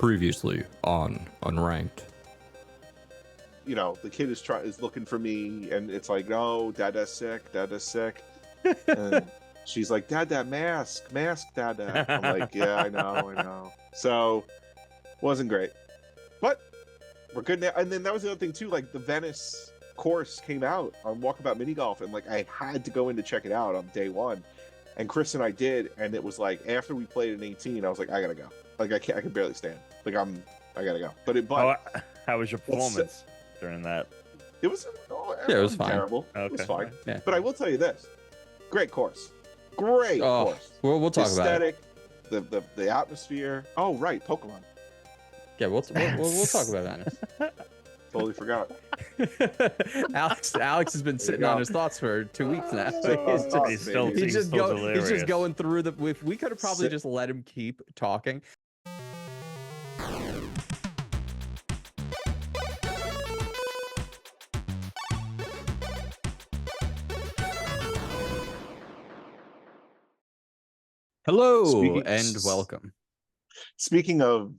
Previously on Unranked. You know, the kid is looking for me, and it's like, no, Dada's sick, Dada's sick. And she's like, Dad, mask, Dada. I'm like, yeah, I know. So, wasn't great. But we're good now. And then that was the other thing, too. Like, the Venice course came out on Walkabout Minigolf, and, like, I had to go in to check it out on day one. And Chris and I did, and it was like, after we played in 18, I was like, I gotta go. Like, I can barely stand. Like, I gotta go. How was your performance during that? It was it was fine. Terrible. Okay. It was fine. Yeah. But I will tell you this: great course, course. We'll talk about it. The atmosphere. Oh right, Pokemon. Yeah, we'll talk about Venice. Totally forgot. Alex has been sitting on his thoughts for 2 weeks now. He's just going through the. We could have probably just let him keep talking. Hello and welcome. Speaking of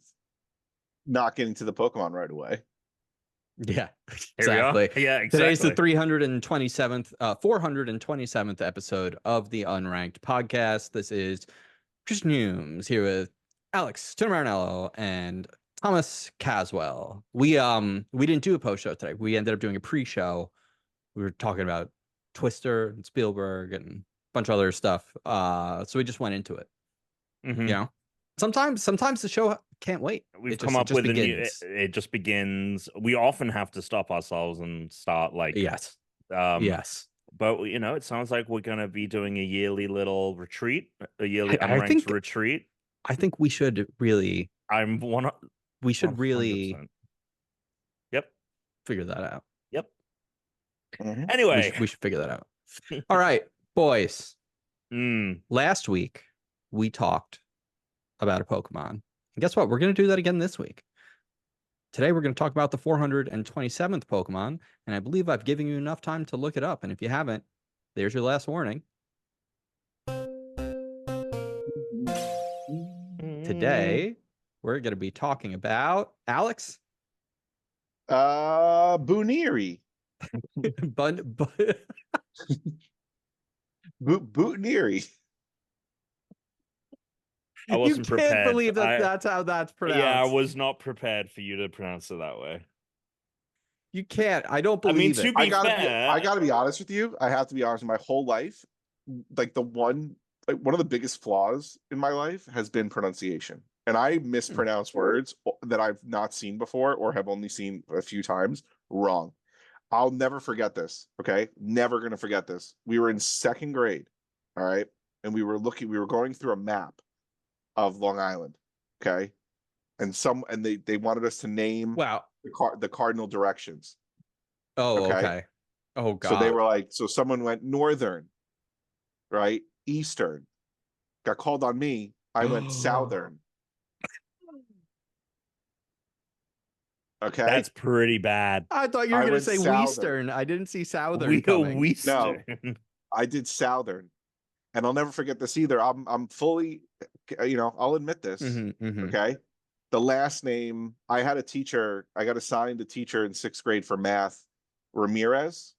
not getting to the Pokemon right away. Yeah, exactly. Yeah, exactly. Today's the 427th episode of the Unranked podcast. This is Christian Humes here with Alex Tuna and Thomas Caswell. We didn't do a post show today. We ended up doing a pre-show. We were talking about Twister and Spielberg and a bunch of other stuff. So we just went into it. Mm-hmm. You know, sometimes the show can't wait. We've come up with a new. It just begins. We often have to stop ourselves and start like yes. But you know, it sounds like we're gonna be doing a yearly little retreat, a yearly Unranked retreat. I think we should really. We should 100%. Really. Yep. Figure that out. Yep. Mm-hmm. Anyway, we should figure that out. All right, boys. Last week we talked about a Pokemon. And guess what? We're going to do that again this week. Today, we're going to talk about the 427th Pokemon, and I believe I've given you enough time to look it up. And if you haven't, there's your last warning. Today, we're going to be talking about Alex. Buneary. Buneary. I wasn't prepared. You can't believe that's how that's pronounced. Yeah, I was not prepared for you to pronounce it that way. You can't. I don't believe it. I gotta be honest with you. I have to be honest. My whole life, like one of the biggest flaws in my life has been pronunciation, and I mispronounce words that I've not seen before or have only seen a few times wrong. I'll never forget this. Okay, never gonna forget this. We were in second grade, all right, and we were going through a map of Long Island, okay, and they wanted us to name the cardinal directions. Oh, okay. Oh god. So they were like, so someone went northern, right, eastern, got called on me. I went southern. Okay, that's pretty bad. I thought you were going to say Western. I didn't see southern coming. No, I did southern, and I'll never forget this either. I'm fully, I'll admit this. Okay, the last name, I had a teacher. I got assigned a teacher in 6th grade for math, Ramirez.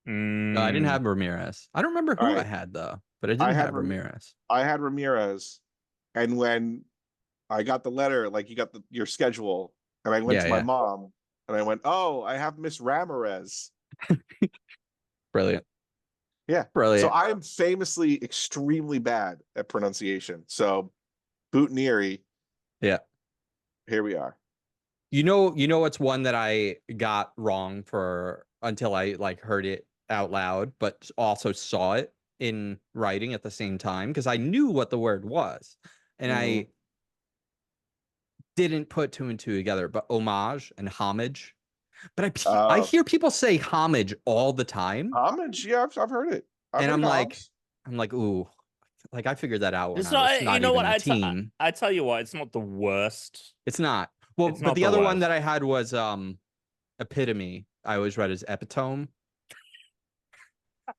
No, I didn't have Ramirez. I don't remember who I had though, but I didn't have Ramirez. I had Ramirez, and when I got the letter, like you got your schedule. And I went to my mom, and I went, "Oh, I have Miss Ramirez." Brilliant. Yeah, brilliant. So I am famously extremely bad at pronunciation. So, Buneary. Yeah. Here we are. You know, it's one that I got wrong until I heard it out loud, but also saw it in writing at the same time because I knew what the word was, and I didn't put two and two together, but homage and homage. But I hear people say homage all the time. Homage, yeah, I've heard it. I'm like, ooh, like I figured that out. It's not, you know what? I tell you what, it's not the worst. It's not. Well, but the other one that I had was epitome. I always read as epitome.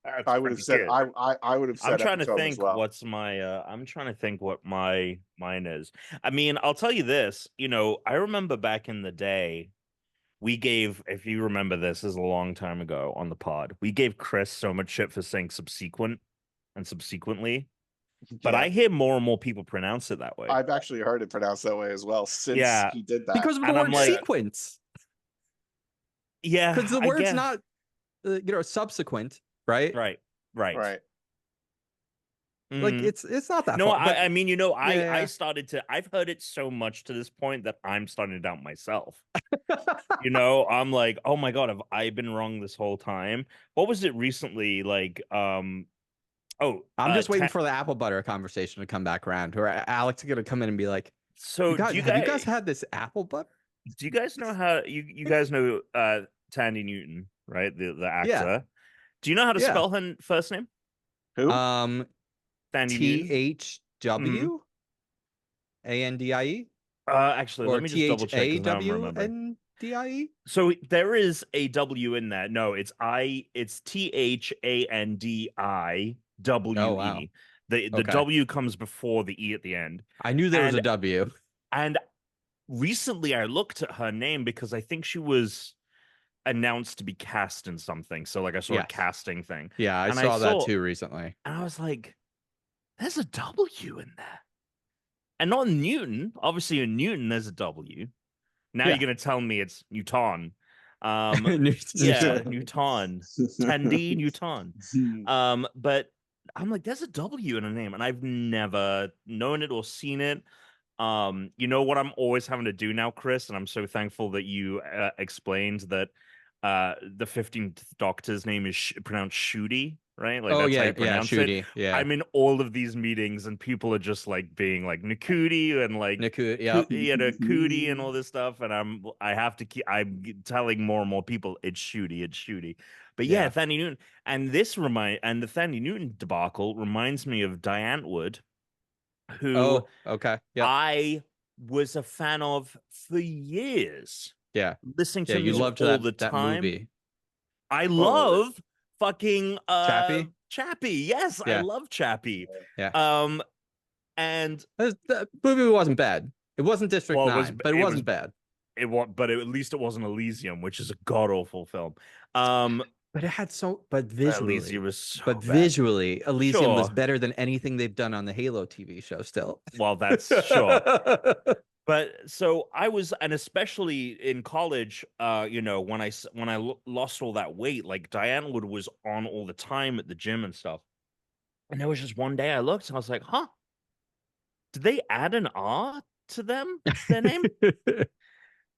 That's I would have pretty said good. I would have I'm said trying to epitome as think well. what's my I'm trying to think what mine is. I mean, I'll tell you this, I remember back in the day, we gave, if you remember this is a long time ago on the pod, we gave Chris so much shit for saying subsequent and subsequently, but Yeah, I hear more and more people pronounce it that way. I've actually heard it pronounced that way as well since Yeah, he did that. Because of the and I'm word like, sequence. Because yeah, the I word's guess. not, subsequent, right? Right, right. Right. Like Mhm. it's not that No, far. But I mean, I yeah, started to, I've heard it so much to this point that I'm starting to doubt myself. yeah. I'm like, oh my God, have I been wrong this whole time? What was it recently? Like, oh, I'm just waiting ta for the apple butter conversation to come back around, where Alex is gonna come in and be like, "You so guys, have you guys had this apple butter?" do you guys know how you guys know Tandy Newton, right? The Yeah, actor. Do you know how to yeah. spell her first name? Who? Um, Tandy Newton? Hmm. THWANDIE Actually, or let me just double check because now I'm remembering. THAWNDIE. So there is a W in that. No, it's Oh wow. THANDIWE. The Okay, W comes before the E at the end. I knew there was a And W. and recently I looked at her name because I think she was announced to be cast in something. So like I saw a Yes. casting thing. Yeah, I And I saw that saw too recently. and I was like, there's a W in there. And not Newton. Obviously in Newton there's a W. Now you're Yeah. gonna tell me it's Newton. Yeah, Newton. Newton. Tandy Newton. But I'm like, there's a W in a name, and I've never known it or seen it. You know what I'm always having to do now, Chris, and I'm so thankful that you explained that the 15th Doctor's name is pronounced Shooty, right? Like Oh that's how yeah, you yeah, pronounce it. Shooty. Yeah. I'm in all of these meetings, and people are just like being like Nakudi and like Niku, yep. Cootie and all this stuff, and I have to keep I'm telling more and more people it's Shooty. But yeah, Yeah. Thandie Newton, and the Thandie Newton debacle reminds me of Diane Wood, who Oh, okay. Yep. I was a fan of for years, Yeah. listening Yeah, to you music loved all that the that time. movie. I What movie? love fucking Chappie? Chappie. Yes, I Yeah. love Chappie. Yeah. Um and The movie wasn't bad. It wasn't District well 9, but it wasn't bad. it was, but at least it wasn't Elysium, which is a god awful film. But it had Elysium was so but bad. visually, Elysium was Sure. better than anything they've done on the Halo TV show still. Well, that's sure. But so I was, and especially in college, when I lost all that weight, like Diane Wood was on all the time at the gym and stuff. And there was just one day I looked and I was like, huh, did they add an R to their name?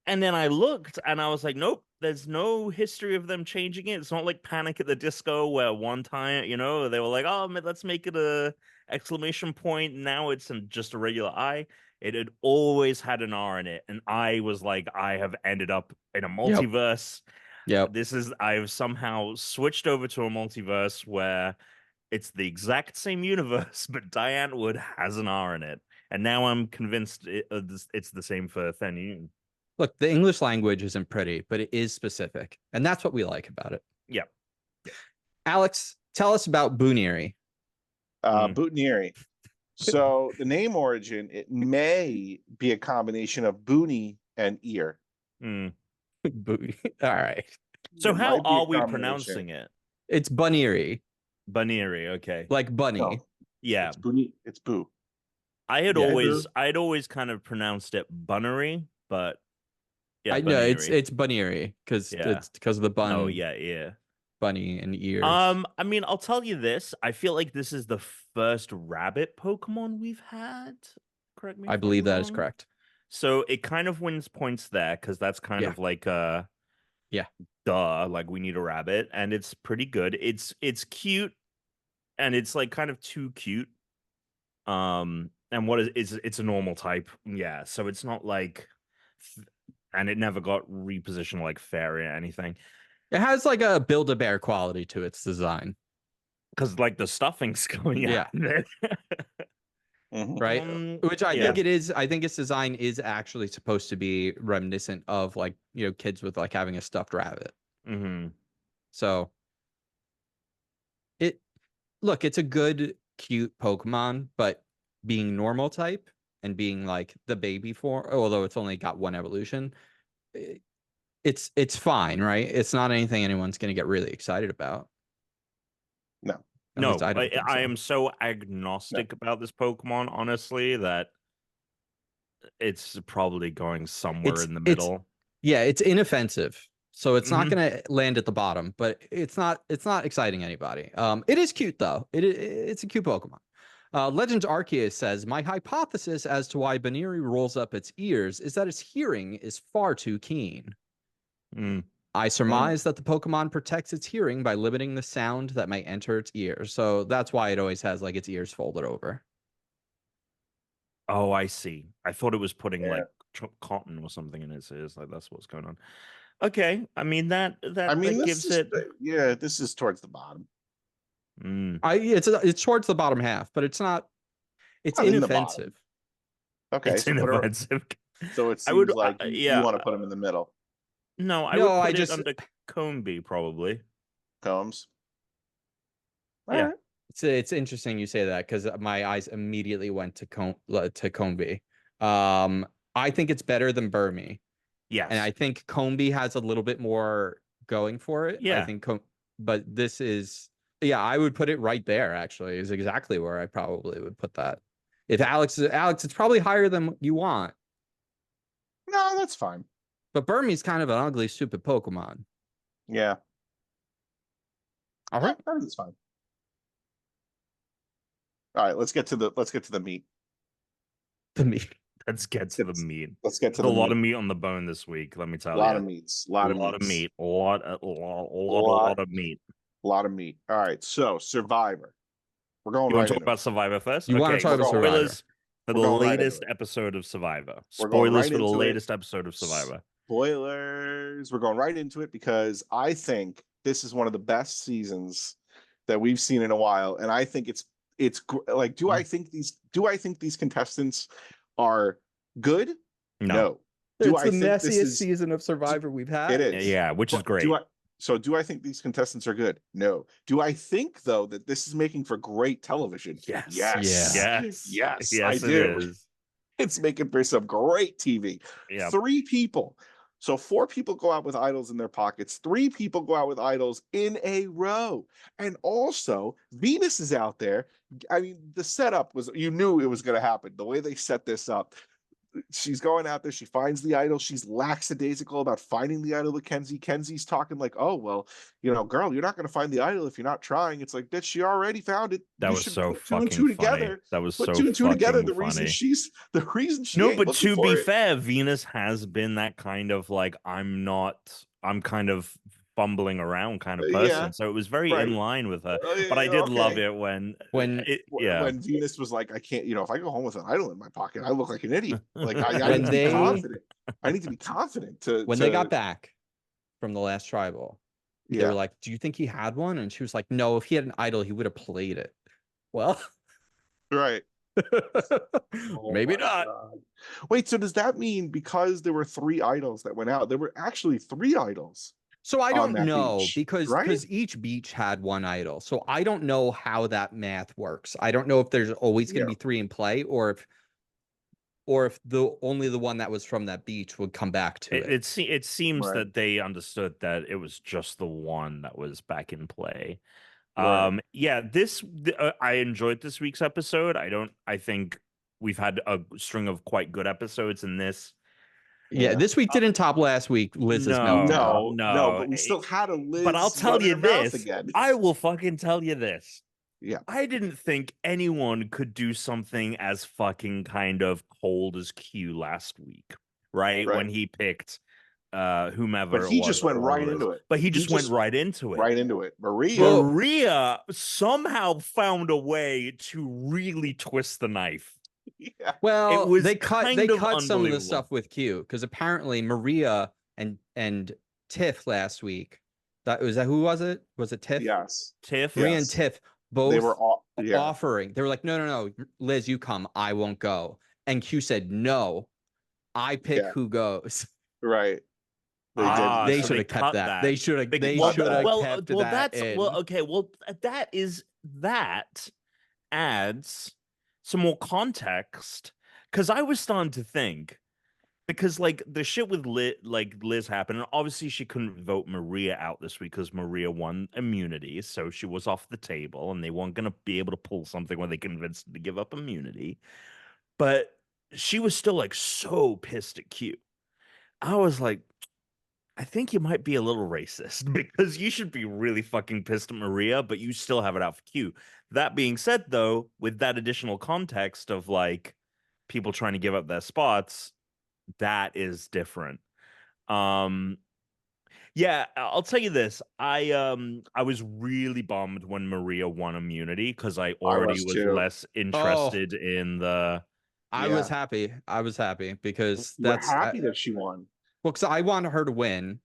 And then I looked and I was like, nope, there's no history of them changing it. It's not like Panic at the Disco where one time, they were like, oh, let's make it a exclamation point. Now it's just a regular I. It had always had an R in it. And I was like, I have ended up in a Yep. multiverse. Yep. I've somehow switched over to a multiverse where it's the exact same universe, but Diane Wood has an R in it. And now I'm convinced it's the same for Thandie Newton. Look, the English language isn't pretty, but it is specific. And that's what we like about it. Yeah. Alex, tell us about Buneary. Buneary. So the name origin, it may be a combination of boonie and ear. Mm. All right. So It how might be a are we combination. pronouncing it? It's Buneary, Buneary, okay. like bunny. No, Yeah. it's boonie. It's boo. I'd Yeah. always kind of pronounced it Buneary, but yeah, I know Buneary. it's Buneary because Yeah. it's because of the bun. Oh yeah. Bunny and ears. I mean, I'll tell you this. I feel like this is the first rabbit Pokemon we've had. Correct me. I if believe I'm that is wrong. correct. So it kind of wins points there because that's kind of like yeah, duh, like we need a rabbit, and it's pretty good. It's cute, and it's like kind of too cute. And what is it's a normal type, yeah. So it's not like, and it never got repositioned like fairy or anything. it has like a Build-A-Bear quality to its design Because like the stuffing's going out. Right, which I think it is. I think its design is actually supposed to be reminiscent of like kids with like having a stuffed rabbit. Mm-hmm. So look, it's a good, cute Pokemon, but being normal type and being like the baby form, although it's only got one evolution, it's fine, right? It's not anything anyone's going to get really excited about. No. At least I don't think I so. am so agnostic about this Pokemon, honestly, that it's probably going somewhere in the middle. Yeah, it's inoffensive. So it's not Mhm. going to land at the bottom, but it's not exciting anybody. It is cute though. It's a cute Pokemon. Legends Arceus says, my hypothesis as to why Buneary rolls up its ears is that its hearing is far too keen. Mm. I surmise that the Pokemon protects its hearing by limiting the sound that might enter its ears. So that's why it always has like its ears folded over. Oh, I see. I thought it was putting Yeah. like cotton or something in its ears. Like that's what's going on. Okay, I mean that gives it. Yeah, this is towards the bottom. It's towards the bottom half, but it's not. It's Not in the inoffensive. Okay, It's inoffensive. So it seems like you yeah. want to put them in the middle. No, I No, would I put just- it under Combee probably. Combs. Yeah. Alright. It's interesting you say that because my eyes immediately went to Combee. I think it's better than Burmy. Yes. And I think Combee has a little bit more going for it. Yeah. I think, but this is, yeah, I would put it right there. Actually, is exactly where I probably would put that. If Alex, it's probably higher than you want. No, that's fine. But Burmy's kind of an ugly, stupid Pokemon. Yeah. All right, I think it's fine. All right, let's get to the meat. the meat. Let's get to the meat. Let's get to There's the a lot meat. of meat on the bone this week. Let me tell A you. lot of meats. A lot of meat. A lot lot of meat. A lot of meat. All right, so Survivor. We're going You right want to talk into about it. Survivor first? You want to talk about Survivor? Spoilers for the We're going right into latest it. episode of Survivor. We're going Spoilers right for the into it. latest episode of Survivor. Spoilers. We're going right into it because I think this is one of the best seasons that we've seen in a while, and I think it's like, do I think these contestants are good? No. Do It's I the think this messiest is season of Survivor we've had. It is. Yeah, which is great. Do I think these contestants are good? No. Do I think though that this is making for great television? Yes. Yes, I it do. is. It's making for some great TV. Yeah. 3 people. So 4 people go out with idols in their pockets. 3 people go out with idols in a row. And also, Venus is out there. I mean, the setup was, you knew it was going to happen. The way they set this up. She's going out there. She finds the idol. She's lackadaisical about finding the idol to Kenzie. Kenzie's talking like, "Oh well, girl, you're not going to find the idol if you're not trying." It's like, bitch, she already found it. That You was should so put 2 and fucking 2 funny. together. That was Put so 2 and 2 together. fucking The reason funny. she No, ain't but looking to for be it. fair, Venus has been that kind of like I'm kind of fumbling around kind of person. Yeah, So it was very right. in line with her. But I did love Okay. it when When Venus was like, I can't, if I go home with an idol in my pocket, I look like an idiot. Like I need to be confident. I need to be confident when they got back from the last tribal. They were like, "Do you think he had one?" And she was like, "No, if he had an idol, he would have played it." Well, right. Maybe not. God. Wait, so does that mean because there were 3 idols that went out, there were actually 3 idols? So I don't know beach, because right? each beach had 1 idol. So I don't know how that math works. I don't know if there's always going to be 3 in play or if only the one that was from that beach would come back to it. It seems Right. that they understood that it was just the one that was back in play. Right. Yeah, I enjoyed this week's episode. I think we've had a string of quite good episodes in this. Yeah, this week didn't top last week. Liz's meltdown. No, but we still had a Liz. But I'll tell you this. Again. I will fucking tell you this. Yeah. I didn't think anyone could do something as fucking kind of cold as Q last week, right? When he picked whomever. But he just went right into it. But he just went right into it. Right into it. Maria somehow found a way to really twist the knife. Yeah. Well, they cut some of the stuff with Q because apparently Maria and Tiff last week. Who was it? Was it Tiff? Yes. Tiff. Maria and Tiff both they were offering. They were like, no, Liz, you come. I won't go. And Q said, no, I pick who goes. Right. They should have kept that. They should have. They should have kept that. Okay. Well, that is that adds some more context, because I was starting to think, because like the shit with Liz happened, and obviously she couldn't vote Maria out this week because Maria won immunity, so she was off the table, and they weren't gonna be able to pull something where they convinced her to give up immunity. But she was still like so pissed at Q. I was like, I think you might be a little racist because you should be really fucking pissed at Maria, but you still have it out for Q. That being said, though, with that additional context of like people trying to give up their spots, that is different. Yeah, I'll tell you this. I was really bummed when Maria won immunity because I I already was was too. less interested in the. I Yeah. was happy. I was happy because We're that's happy that she won. well, because I wanted her to win.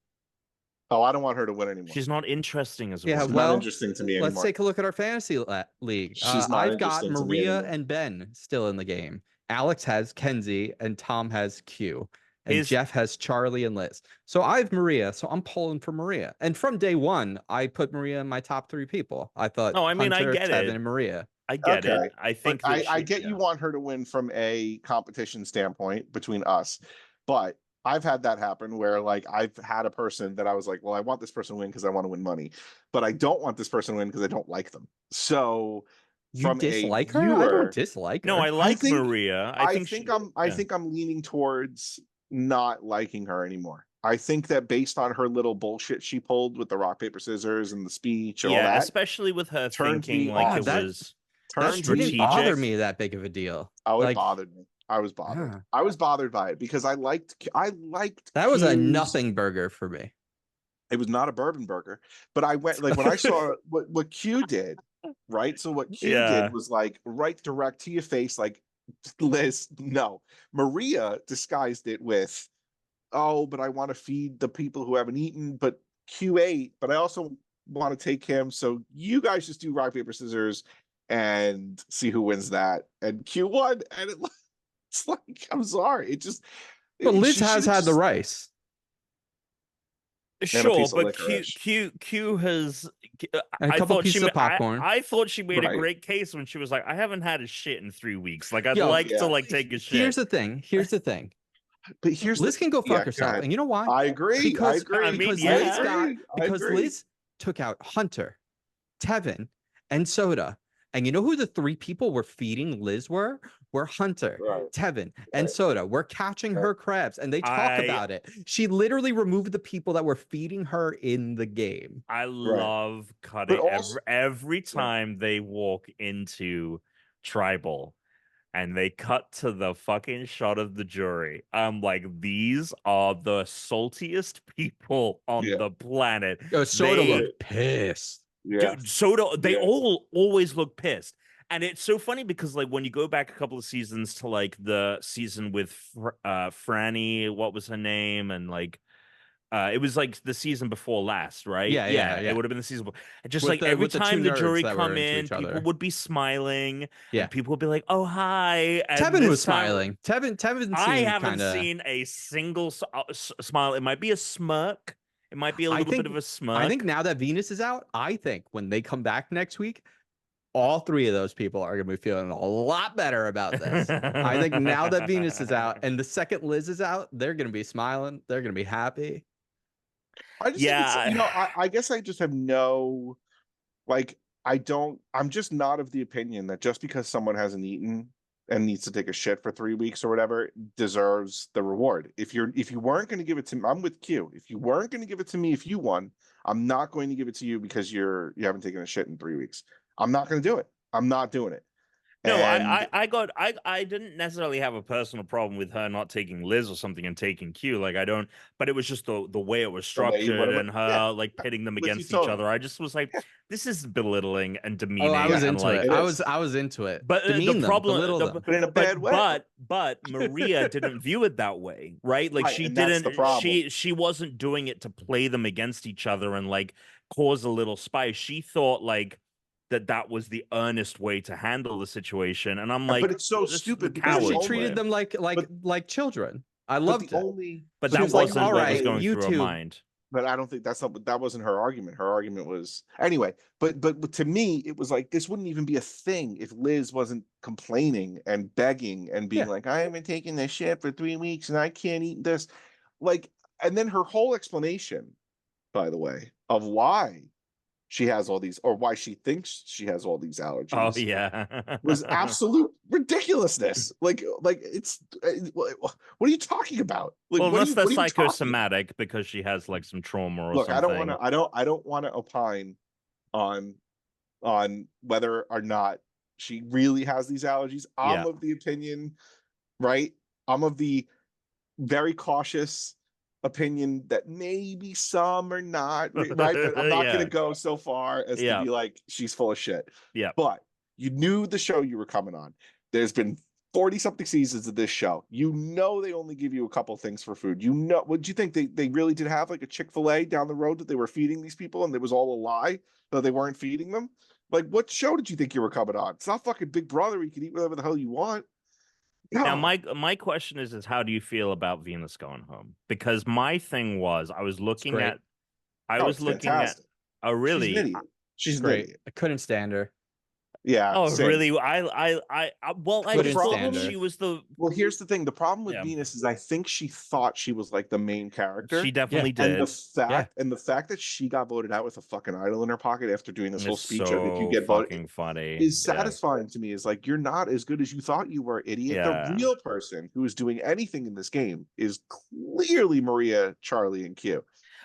Oh, I don't want her to win anymore. She's not interesting as a Yeah, She's winner. not well, interesting to me let's anymore. take a look at our fantasy league. She's not I've got interesting to me Maria anymore. and Ben still in the game. Alex has Kenzie and Tom has Q. And Is- Jeff has Charlie and Liz. So I have Maria, so I'm pulling for Maria. And from day one, I put Maria in my top 3 people. I thought No, I mean, I Hunter, get Tevin, it. and Maria. I get Okay, it. I But think that I she- get yeah. you want her to win from a competition standpoint between us, but I've had that happen where like I've had a person that I was like, well, I want this person to win because I want to win money, but I don't want this person to win because I don't like them. So You from dislike a her? I viewer, don't dislike her. No, I like think- Maria. I think think she- I yeah. think I'm leaning towards not liking her anymore. I think that based on her little bullshit she pulled with the rock, paper, scissors and the speech and all Yeah, that, especially with her turned thinking me like off. it That- was. That turned me didn't bother strategic. me that big of a deal. Oh, it Like, bothered me. I was bothered. Yeah. I was bothered by it because I liked that was a Q's- nothing burger for me. It was not a bourbon burger, but I went like when I saw what Q did, right? So what Q Yeah. did was like right direct to your face, like Liz, no. Maria disguised it with, oh, but I want to feed the people who haven't eaten, but Q ate, but I also want to take him. So you guys just do rock, paper, scissors and see who wins that. And Q won, and it's like, I'm sorry. It just But Liz she has should've had the just- rice. a Sure, piece of but licorice. Q has. And a I couple thought pieces she, of popcorn. I thought she made a Right. great case when she was like, "I haven't had a shit in 3 weeks. Like, I'd Yo, like yeah. to like take a shit." Here's the thing. Here's the thing. But here's Liz can go yeah, fuck herself. ahead. And you know why? I agree. Because- I agree. I mean, because yeah. Liz got I because agree. Liz took out Hunter, Tevin, and Soda. And you know who the 3 people were feeding Liz were? Were Hunter, Right. Tevin, and Right. Soda. We're catching her crabs. And they talk about it. She literally removed the people that were feeding her in the game. I love cutting also- every time they walk into tribal and they cut to the fucking shot of the jury. I'm like, these are the saltiest people on Yeah. the planet. Soda They- looked pissed. Yeah. Dude, Soda, they Yeah. all always look pissed. And it's so funny because like when you go back a couple of seasons to like the season with Franny, what was her name? And like it was like the season before last, right? Yeah. It would have been the season before. And just With like the- every with the time two the nerds jury that were come into in, each people other. would be smiling. Yeah. And people would be like, "Oh, hi." And Tevin this was time- smiling. Tevin I seemed haven't kinda... seen a single smile. It might be a smirk. It might be a little bit think- of a smirk. I think now that Venus is out, I think when they come back next week, all 3 of those people are going to be feeling a lot better about this. I think now that Venus is out and the second Liz is out, they're going to be smiling. They're going to be happy. I just think it's, I guess I just have no, like, I'm just not of the opinion that just because someone hasn't eaten and needs to take a shit for 3 weeks or whatever deserves the reward. If you weren't going to give it to me, I'm with Q. If you weren't going to give it to me, if you won, I'm not going to give it to you because you haven't taken a shit in 3 weeks. I'm not going to do it. I'm not doing it. No, And- I didn't necessarily have a personal problem with her not taking Liz or something and taking Q. Like I don't, but it was just the way it was The way you structured would've- and her yeah. like pitting them With you against each totally. other. I just was like, this is belittling and demeaning. Oh, I was and, into like, it. it is. I was into it. But Demean the problem, them, belittle them. but in a bad way. But Maria didn't view it that way, right? Like Right, she and that's the didn't. problem. She wasn't doing it to play them against each other and like cause a little spice. She thought like that was the earnest way to handle the situation, and I'm like, but it's so this is stupid the because Because she coward treated way. them like children. I but loved the it. only But She that was like, wasn't "All what was right, going you through her two- mind. But I don't think that wasn't her argument. Her argument was anyway. But to me, it was like this wouldn't even be a thing if Liz wasn't complaining and begging and being Yeah. like, I haven't taken this shit for 3 weeks and I can't eat this. Like, and then her whole explanation, by the way, of why she has all these, or why she thinks she has all these Oh allergies, yeah. was absolute ridiculousness. Like it's what are you talking about? Like Well, unless they're what are you talking about? psychosomatic because she has like some trauma or Look, I don't something. want to. I don't want to opine on whether or not she really has these allergies. I'm Yeah. of the opinion, right? I'm of the very cautious opinion that maybe some are not right, but I'm not going to Yeah. go so far as to Yeah. be like she's full of shit. Yeah. But you knew the show you were coming on. There's been 40 something seasons of this show. You know they only give you a couple things for food. You know, what do you think they really did have like a Chick-fil-A down the road that they were feeding these people and it was all a lie that they weren't feeding them? Like what show did you think you were coming on? It's not fucking Big Brother where you can eat whatever the hell you want. Now, No. my question is how do you feel about Venus going home? Because my thing was I was It's great. Oh, it's fantastic. oh She's an really? idiot. She's It's an great. idiot. I couldn't stand her. Yeah. Oh same. really? Well, I Couldn't just thought stand her. she was the Well, here's the thing. The problem with Yeah. Venus is I think she thought she was like the main character. she definitely And did. the fact that she got voted out with a fucking idol in her pocket after doing this whole It's speech of if you so get voted fucking funny. is Yeah. satisfying to me. Is like you're not as good as you thought you were, idiot. Yeah. The real person who is doing anything in this game is clearly Maria, Charlie, and Q.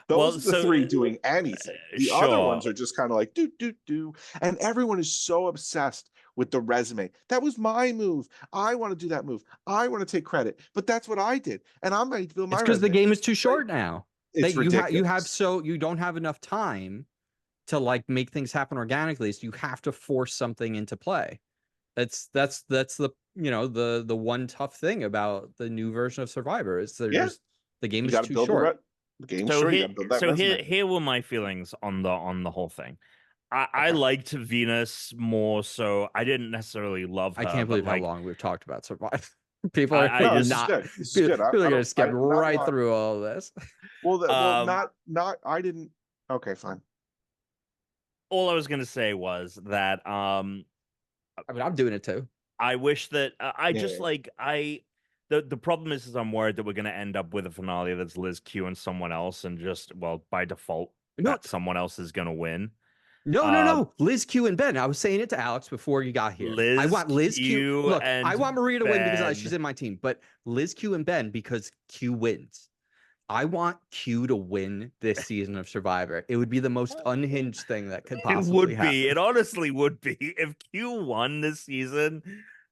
Well, Those are the so, three doing anything. The other sure. ones are just kind of like do, and everyone is so obsessed with the resume. That was my move. I want to do that move. I want to take credit, but that's what I did, and I'm ready to build my. It's because the resume. game is too short now. It's ridiculous. You don't have enough time to like make things happen organically. So you have to force something into play. That's the the one tough thing about the new version of Survivor is the game is too short. The game's So short. here, You got to build that resume. here were my feelings on the whole thing. I liked Venus more, so I didn't necessarily love her. I can't believe like, how long we've talked about Survivor. People are I just- not. This is People good. are gonna skip right through all of this. Well, not. I didn't. Okay, fine. all I was gonna say was that I mean, I'm doing it too. I wish that I Yeah, just yeah. like the problem is I'm worried that we're gonna end up with a finale that's Liz Q and someone else, and just by default No. that someone else is gonna win. No. Liz Q and Ben. I was saying it to Alex before you got here. I want Liz Q. Look, I want Maria to win because she's in my team, but Liz Q and Ben because Q wins. I want Q to win this season of Survivor. It would be the most unhinged thing that could possibly It would happen. be. It honestly would be if Q won this season.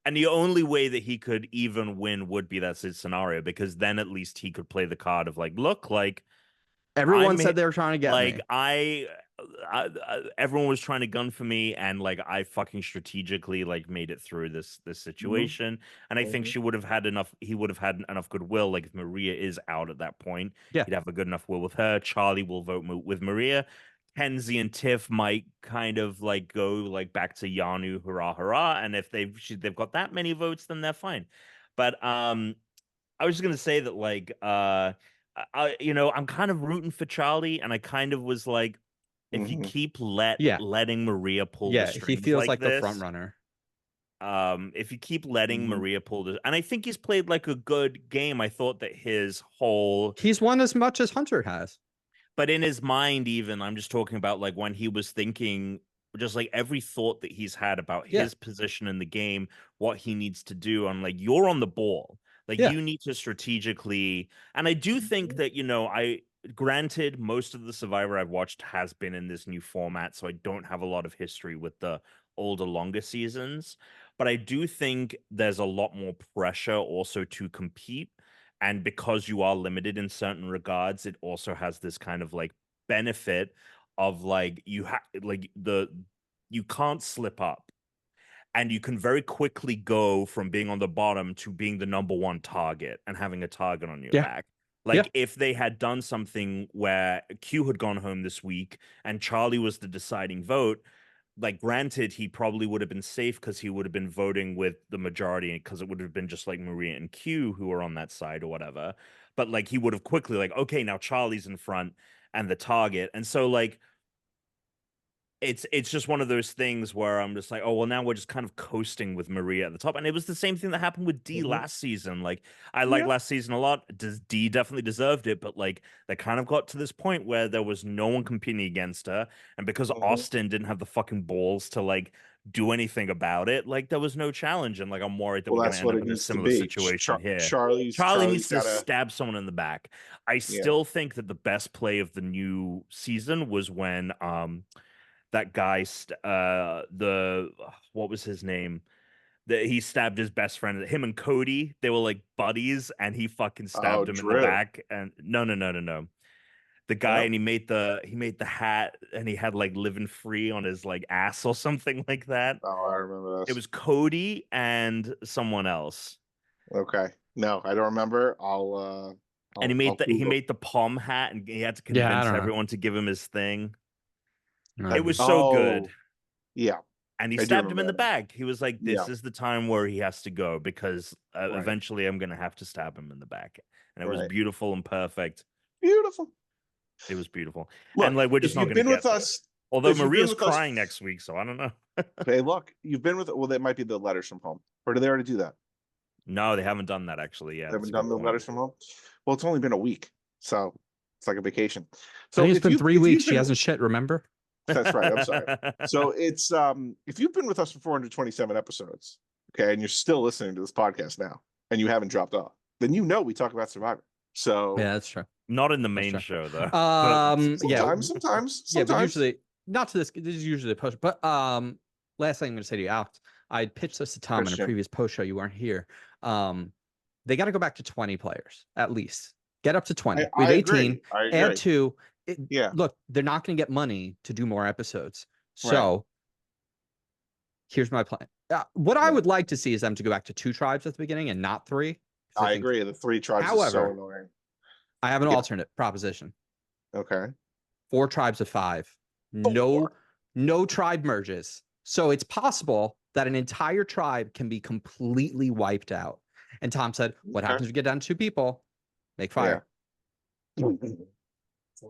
And the only way that he could even win would be that scenario, because then at least he could play the card of like, look, like everyone said they were trying to get me. Everyone was trying to gun for me, and like I fucking strategically like made it through this situation. And I think he would have had enough goodwill. Like if Maria is out at that point, he'd have a good enough will with her. Charlie will vote with Maria. Kenzie and Tiff might kind of like go like back to Yanu, hurrah, hurrah. And if they've got that many votes, then they're fine. But I was just gonna say that like I'm kind of rooting for Charlie, and I kind of was like, if you keep letting Maria pull the strings, he feels like this, the front runner. If you keep letting Maria pull this, and I think he's played like a good game. I thought that he's won as much as Hunter has. But in his mind, even I'm just talking about like when he was thinking, just like every thought that he's had about his position in the game, what he needs to do. I'm like, you're on the ball. Like you need to strategically, and I do think that, granted, most of the Survivor I've watched has been in this new format, so I don't have a lot of history with the older, longer seasons. But I do think there's a lot more pressure also to compete. And because you are limited in certain regards, it also has this kind of like benefit of like you can't slip up. And you can very quickly go from being on the bottom to being the number one target and having a target on your back. Like if they had done something where Q had gone home this week and Charlie was the deciding vote, like granted, he probably would have been safe because he would have been voting with the majority, because it would have been just like Maria and Q who are on that side or whatever. But like he would have quickly like, okay, now Charlie's in front. and the target. And so like it's just one of those things where I'm just like, oh well, now we're just kind of coasting with Maria at the top. And it was the same thing that happened with D last season. Like I like last season a lot. D definitely deserved it, but like they kind of got to this point where there was no one competing against her, and because Austin didn't have the fucking balls to like do anything about it, like there was no challenge. And like I'm worried that we're gonna that's end what up it in a needs to similar be. situation here. Charlie's Charlie needs to gotta, stab someone in the back. I still think that the best play of the new season was when that guy the what was his name, that he stabbed his best friend. Him and Cody, they were like buddies, and he fucking stabbed him in the Drew. back. And no, the guy, and he made the hat, and he had like living free on his like ass or something like that. Oh, I remember this. It was Cody and someone else. Okay, no, I don't remember. And he made the palm hat, and he had to convince everyone to give him his thing. It was so good. Yeah. And he stabbed him in the back. He was like, this is the time where he has to go, because eventually I'm going to have to stab him in the back. And it was beautiful and perfect. Beautiful. It was beautiful. Look, and like, we're just not going to get with us. Although Maria's crying next week, so I don't know. Hey, look, you've been with, well, that might be the letters from home. Or did they already do that? No, they haven't done that actually yet. They haven't done the letters from home? Well, it's only been a week. So it's like a vacation. So I think it's been 3 weeks. She hasn't shit, remember? That's right. I'm sorry. So it's if you've been with us for 427 episodes, okay, and you're still listening to this podcast now, and you haven't dropped off, then you know we talk about Survivor. So yeah, that's true. Not in the main show though. Sometimes. Yeah, but usually not to this. This is usually a post. But last thing I'm going to say to you, Alex, I pitched this to Tom in a previous post show. You weren't here. They got to go back to 20 players at least. Get up to 20. We have 18. Add 2. Look, they're not going to get money to do more episodes. So here's my plan. What I would like to see is them to go back to 2 tribes at the beginning and not 3. I agree. The 3 tribes is so annoying. I have an alternate proposition. Okay. 4 tribes of 5. No tribe merges. So it's possible that an entire tribe can be completely wiped out. And Tom said, what happens if you get down to 2 people? Make fire.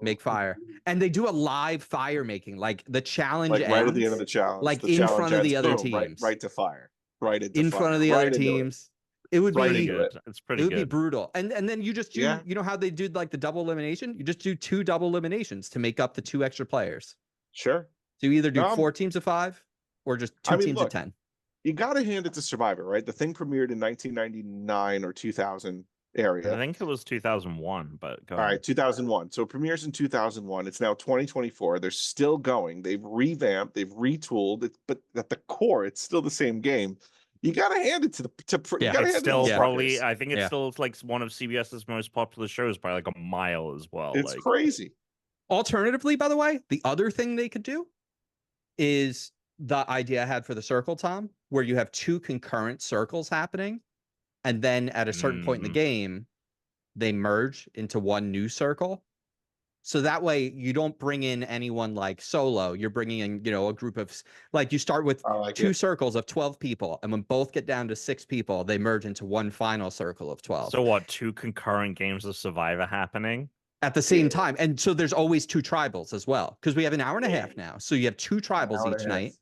Make fire. And they do a live fire making, like the challenge like right ends, at the end of the challenge, like in front of the other teams, right to fire, right in front of the other teams. It would be good. It's pretty good. It would be brutal. And then you just do, you know how they did like the double elimination? You just do 2 double eliminations to make up the 2 extra players. Sure. So you either do 4 teams of 5 or just 2 teams of 10. You got to hand it to Survivor, right? The thing premiered in 1999 or 2000 area. I think it was 2001, but all right, 2001. So it premieres in 2001. It's now 2024. They're still going. They've revamped, they've retooled it, but at the core, it's still the same game. You got to hand it to the it's still probably, I think it's still like one of CBS's most popular shows by like a mile as well. It's crazy. Alternatively, by the way, the other thing they could do is the idea I had for the circle, Tom, where you have 2 concurrent circles happening, and then at a certain point in the game, they merge into one new circle. So that way you don't bring in anyone like solo. You're bringing in, you know, a group of, like you start with 2 circles of 12 people. And when both get down to 6 people, they merge into one final circle of 12. So what, 2 concurrent games of Survivor happening? At the same time. And so there's always 2 tribals as well, because we have an hour and a half now. So you have 2 tribals each night.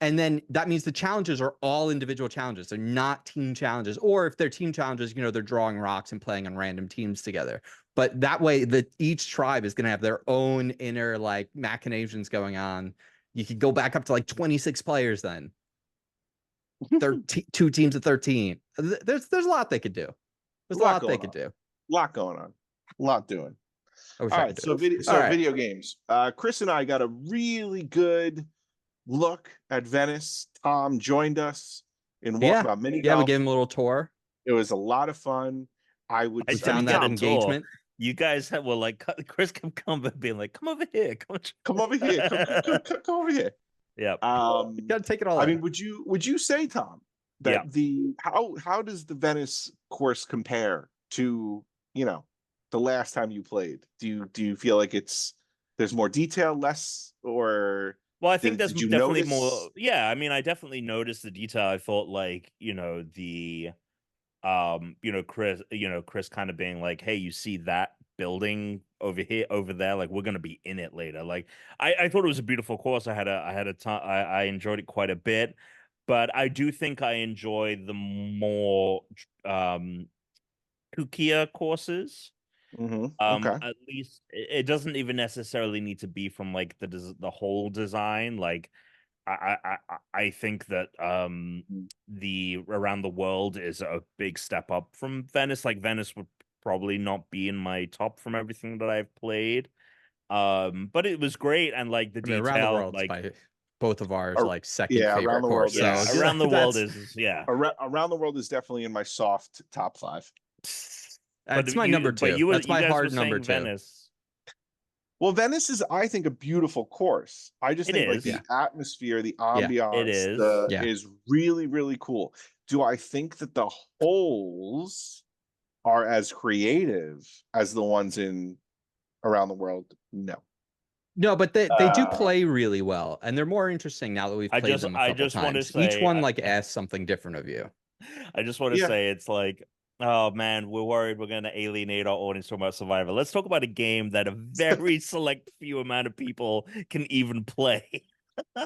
And then that means the challenges are all individual challenges. They're not team challenges. Or if they're team challenges, you know, they're drawing rocks and playing on random teams together. But that way, each tribe is going to have their own inner, like, machinations going on. You could go back up to, like, 26 players then. 2 teams of 13. There's a lot they could do. There's a lot they could do. A lot going on. A lot doing. All right, so video games. Chris and I got a really good look at Venice. Tom joined us in Walkabout Minigolf. Yeah, we gave him a little tour. It was a lot I found that engagement. You guys were like, Chris come being like, come over here, come over here, come over here. Yeah, you gotta take it all. I mean, would you say, Tom, that how does the Venice course compare to, you know, the last time you played? Do you feel like there's more detail, less, or? Well, I think there's definitely more. Yeah, I mean, I definitely noticed the detail. I felt like, you know, the Chris kind of being like, hey, you see that building over there. Like we're gonna be in it later. Like I thought it was a beautiful course. I had a ton. I enjoyed it quite a bit, but I do think I enjoy the more kookier courses. Okay. At least it doesn't even necessarily need to be from like the whole design. Like I think that the Around the World is a big step up from Venice. Like Venice would probably not be in my top from everything that I've played. But it was great, and like the I mean, Around the detail, World's like by both of ours Ar- like second yeah, favorite Around the course. World yeah, is Around the World that's is yeah. Around the World is definitely in my soft top 5. that's my number two. That's You my guys were hard number saying two. Venice. Well, Venice is, I think, a beautiful course. I just It think like is. the atmosphere, the Yeah, it ambiance, is. Yeah. is really, really cool. Do I think that the holes are as creative as the ones in Around the World? No. No, but they do Uh, play really well, and they're more interesting now that we've played them a I couple just want to times. Each say one like asks something different of you. I just want to Yeah. say it's like, oh man, we're worried we're gonna alienate our audience from our Survivor. Let's talk about a game that a very select few amount of people can even play.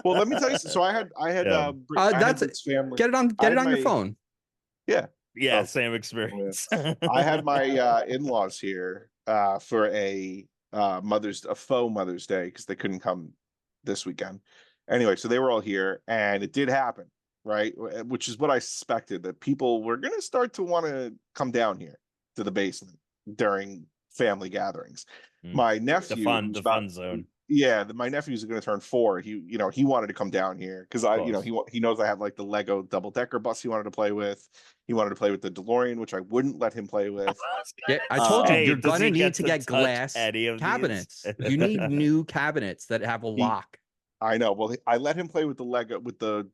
Well, let me tell you. So I had Yeah. I had That's Britt's family. get I it had on your my phone. yeah. Yeah, Oh, same yeah. experience. I had my in-laws here for a faux Mother's Day because they couldn't come this weekend. Anyway, so they were all here, and it did happen, right? Which is what I suspected, that people were going to start to want to come down here to the basement during family gatherings. My nephew, who's the about fun zone. yeah, my nephew's going to turn 4. He wanted to come down here because he knows I have like the Lego double-decker bus he wanted to play with. He wanted to play with the DeLorean, which I wouldn't let him play with. Yeah, I told you Hey, you're does gonna he need get to to get touch glass any of these? cabinets. You need new cabinets that have a He- lock. I know. Well, I let him play with the Lego with the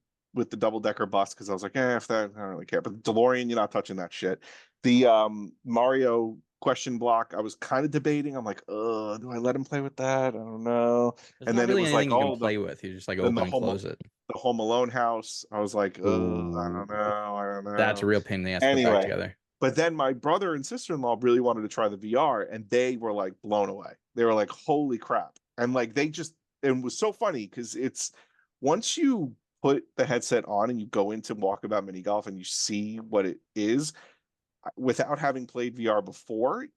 double-decker bus because I was like, if that, I don't really care. But the DeLorean, you're not touching that shit. The Mario question block, I was kind of debating. I'm like, do I let him play with that? I don't know. There's And not then it really was anything like, you can play with. You just like then open and close it. the Home Alone house. I was like, I Ooh. don't know. I don't know. That's a real pain in the ass to put back Anyway, together. but then my brother and sister-in-law really wanted to try the VR, and they were like blown away. They were like, holy crap. And like it was so funny because it's once you put the headset on and you go into Walkabout Minigolf and you see what it is without having played VR before,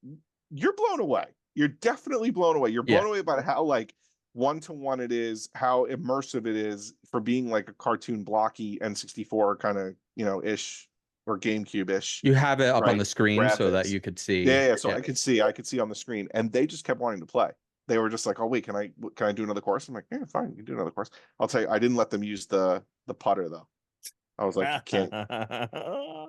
you're blown away. You're definitely blown away. You're blown away by how like one-to-one it is, how immersive it is for being like a cartoon blocky N64 kind of, ish or GameCube-ish. You have it up on Right, the screen so that graphics. you could see. Yeah. So I could see on the screen, and they just kept wanting to play. They were just like, "Oh wait, can I do another course?" I'm like, "Yeah, fine, you can do another course." I'll tell you, I didn't let them use the putter though. I was like, "You can't."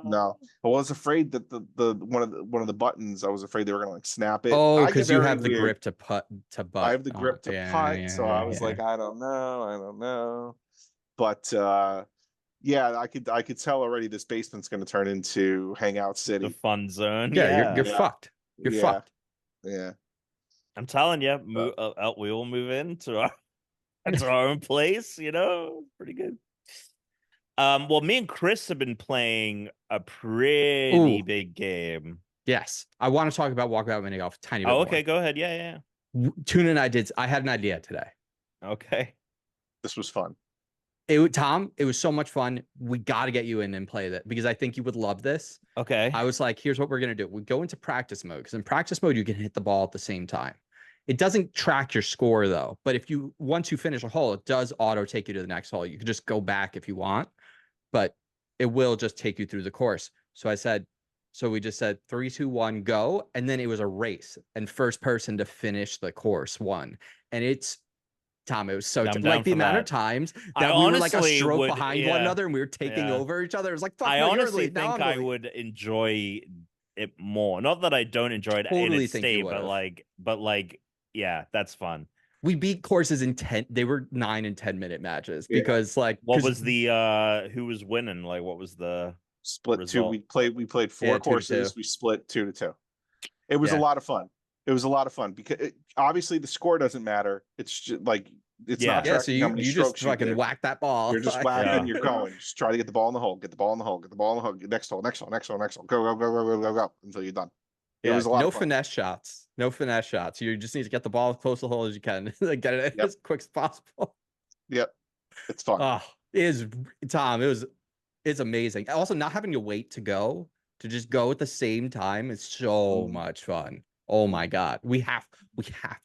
No, I was afraid that the one of the buttons. I was afraid they were gonna like snap it. Oh, I get because you very have the weird. grip to putt to butt. I have the grip to putt, yeah, so I was like, I don't know. But yeah, I could tell already this basement's going to turn into Hangout The City. fun zone. yeah, you're Yeah. fucked. You're fucked. Yeah. I'm telling you, we will move into our own place. Pretty good. Well, me and Chris have been playing a pretty Ooh. big game. Yes, I want to talk about Walkabout Minigolf a tiny bit Oh, more. okay, go ahead. Yeah. Tuna and I had an idea today. Okay. This was fun. Tom, it was so much fun. We got to get you in and play that because I think you would love this. Okay. I was like, here's what we're going to do. We go into practice mode because in practice mode, you can hit the ball at the same time. It doesn't track your score though. But once you finish a hole, it does auto take you to the next hole. You can just go back if you want, but it will just take you through the course. So we just said 3, 2, 1, go. And then it was a race and first person to finish the course won. And Tom, it was so like the amount of times that we were like a stroke behind one another and we were taking over each other. It was like, fuck, I no, honestly now think I would enjoy it more. Not that I don't enjoy it in its state, but like, yeah, that's fun. We beat courses in 10. They were 9 and 10-minute matches because like what was the who was winning? Like what was the split result? 2? We played 4 courses. 2-2. We split 2-2. It was a lot of fun. It was a lot of fun because obviously the score doesn't matter. It's just like not tracking so how many you strokes just fucking whack that ball. You're just whacking. You're going. Just try to get the ball in the hole. Get the ball in the hole. Get the ball in the hole. Next hole. Next hole. Next hole. Next hole. Go. Go. Go. Go. Go. Go. Go. Until you're done. It was a lot no of fun. finesse shots. No finesse shots. You just need to get the ball as close to the hole as you can. Like, get it Yep. as quick as possible. Yep. It's fun. Oh, it is, Tom. It's amazing. Also, not having to wait to go, to just go at the same time is so much fun. Oh my God. We have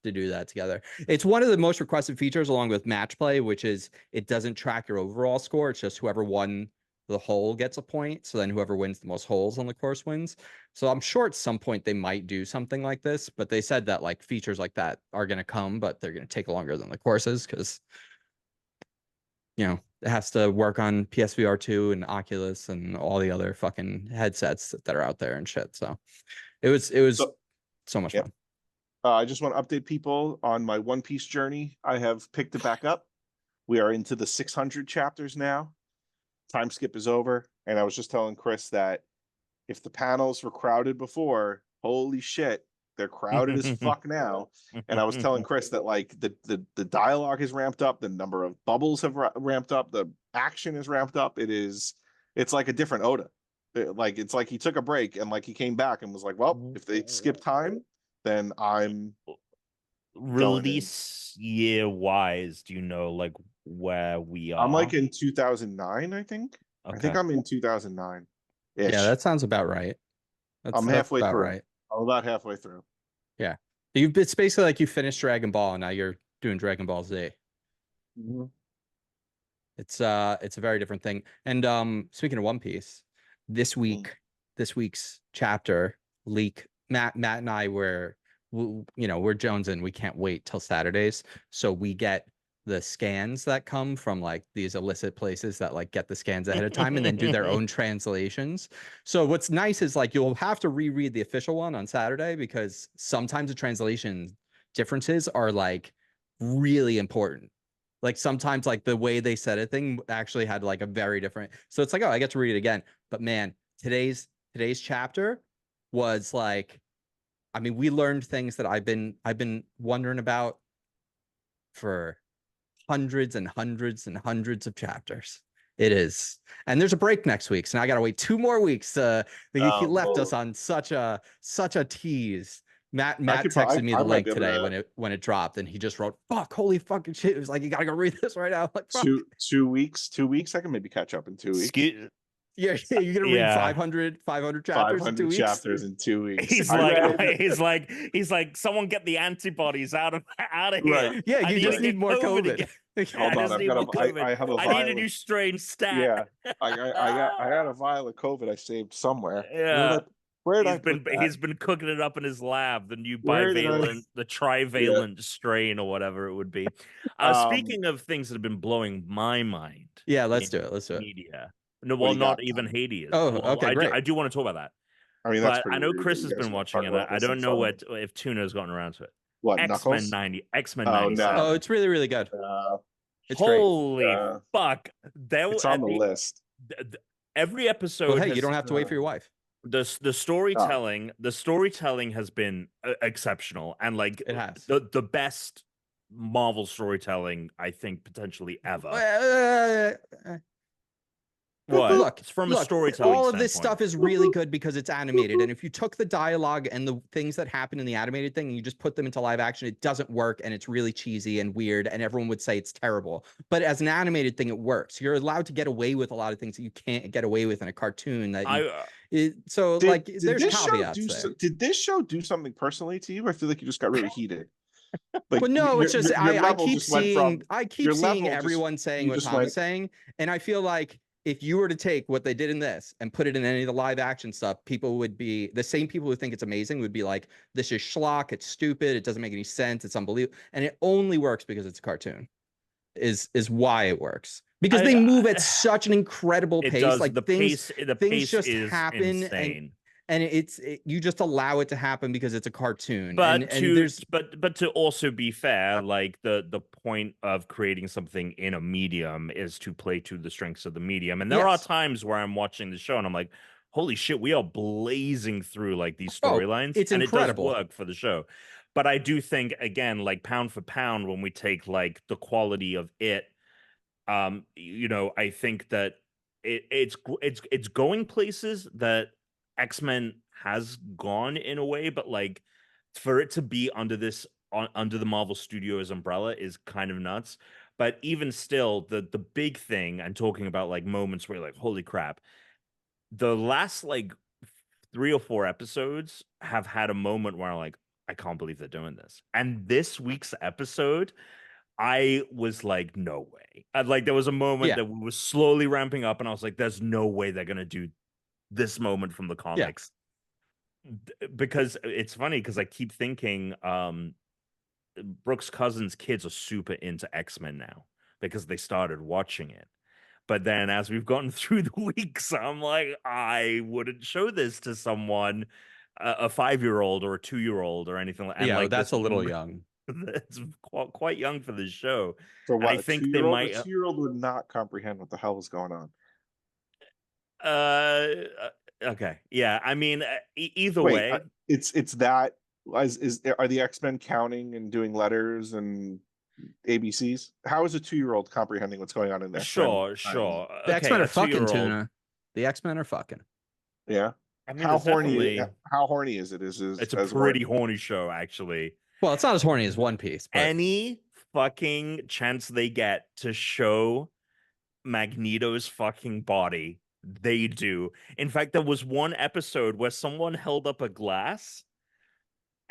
to do that together. It's one of the most requested features along with match play, which is it doesn't track your overall score. It's just whoever won the hole gets a point. So then whoever wins the most holes on the course wins. So I'm sure at some point they might do something like this, but they said that like features like that are going to come, but they're going to take longer than the courses because, you know, it has to work on PSVR 2 and Oculus and all the other fucking headsets that are out there and shit. So it was so much fun. I just want to update people on my One Piece journey. I have picked it back up. We are into the 600 chapters now. Time skip is over. And I was just telling Chris that if the panels were crowded before, holy shit, they're crowded as fuck now. And I was telling Chris that like the dialogue has ramped up, the number of bubbles have ramped up, the action is ramped up. It's like a different Oda. It's like he took a break and like he came back and was like, well, if they skip time, then I'm release year wise. Do you know like where we are? I'm like in 2009, I think. Okay. I think I'm in 2009. Yeah, that sounds about right. I'm halfway through. Right. I'm about halfway through. Yeah, it's basically like you finished Dragon Ball and now you're doing Dragon Ball Z. Mm-hmm. It's a very different thing. And speaking of One Piece, this week's chapter leak, Matt and I we're jonesing. We can't wait till Saturdays, so we get the scans that come from like these illicit places that like get the scans ahead of time and then do their own translations. So what's nice is like you'll have to reread the official one on Saturday because sometimes the translation differences are like really important. Like sometimes like the way they said a thing actually had like a very different. So it's like, oh, I get to read it again. But man, today's chapter was like, I mean, we learned things that I've been wondering about for hundreds and hundreds and hundreds of chapters. It is. And there's a break next week. So now I got to wait 2 more weeks. He left us on such a tease. Matt texted me the link today when it dropped and he just wrote, fuck, holy fucking shit. It was like, you got to go read this right now. I'm like, fuck. 2 weeks. I can maybe catch up in 2 weeks. Yeah, you're gonna read 500 chapters 500 in 2 weeks. Chapters in 2 weeks. He's like, someone get the antibodies out of here. Right. Yeah, you just need more COVID. Hold on, I have a vial. I need a new strain stat. Yeah, I got a vial of COVID I saved somewhere. Yeah. He's been cooking it up in his lab, the new bivalent, the trivalent strain or whatever it would be. Speaking of things that have been blowing my mind. Yeah, let's do it. Media. No, well, not even Hades. Oh, okay, great. I do want to talk about that. I mean, but I know Chris has been watching it. I don't know if Tuna has gotten around to it. What, X-Men 90? X-Men 97. Oh, it's really, really good. It's holy fuck! It's on the list. Every episode. Well, hey, you don't have to wait for your wife. The storytelling has been exceptional, and like it has the best Marvel storytelling I think potentially ever. Look, from a storytelling all of this stuff is really good because it's animated, and if you took the dialogue and the things that happen in the animated thing and you just put them into live action, it doesn't work and it's really cheesy and weird and everyone would say it's terrible. But as an animated thing, it works. You're allowed to get away with a lot of things that you can't get away with in a cartoon. There's caveats there. Did this show do something personally to you? I feel like you just got really heated. Like, well, no, it's just I keep seeing everyone saying what Tom is saying, and I feel like if you were to take what they did in this and put it in any of the live action stuff, people would be the same people who think it's amazing would be like, this is schlock, it's stupid, it doesn't make any sense, it's unbelievable. And it only works because it's a cartoon is why it works. Because they move at such an incredible pace. Like the things just is happen insane. And you just allow it to happen because it's a cartoon. But to also be fair, like the point of creating something in a medium is to play to the strengths of the medium. And there are times where I'm watching the show and I'm like, holy shit, we are blazing through like these storylines. It's incredible. It does work for the show. But I do think, again, like pound for pound, when we take like the quality of it, I think that it's going places that X-Men has gone in a way, but like for it to be under under the Marvel Studios umbrella is kind of nuts. But even still, the big thing, and talking about like moments where you're like, holy crap, the last like 3 or 4 episodes have had a moment where I'm like, I can't believe they're doing this. And this week's episode, I was like, no way. Like there was a moment Yeah. that we were slowly ramping up, and I was like, there's no way they're gonna do this moment from the Yeah. comics. Because it's funny because I keep thinking Brooks' Cousins' kids are super into X-Men now because they started watching it. But then as we've gotten through the weeks, I'm like, I wouldn't show this to someone, a 5-year-old or a 2-year-old or anything like. And Yeah, like that's this, a little young. it's quite young for this show. For And I what, a think they 2-year-old? might. A 2-year-old would not comprehend what the hell is going on. Okay, yeah. I mean, either Wait, way, it's that are the X-Men counting and doing letters and ABCs? How is a 2-year-old comprehending what's going on in the X-Men? sure. The Okay, X-Men a are fucking, 2-year-old. Tuna. The X-Men are fucking. Yeah. I mean, How it's definitely. horny is it? It's a pretty horny show, actually. Well, it's not as horny as One Piece, but Any fucking chance they get to show Magneto's fucking body, they do. In fact, there was one episode where someone held up a glass,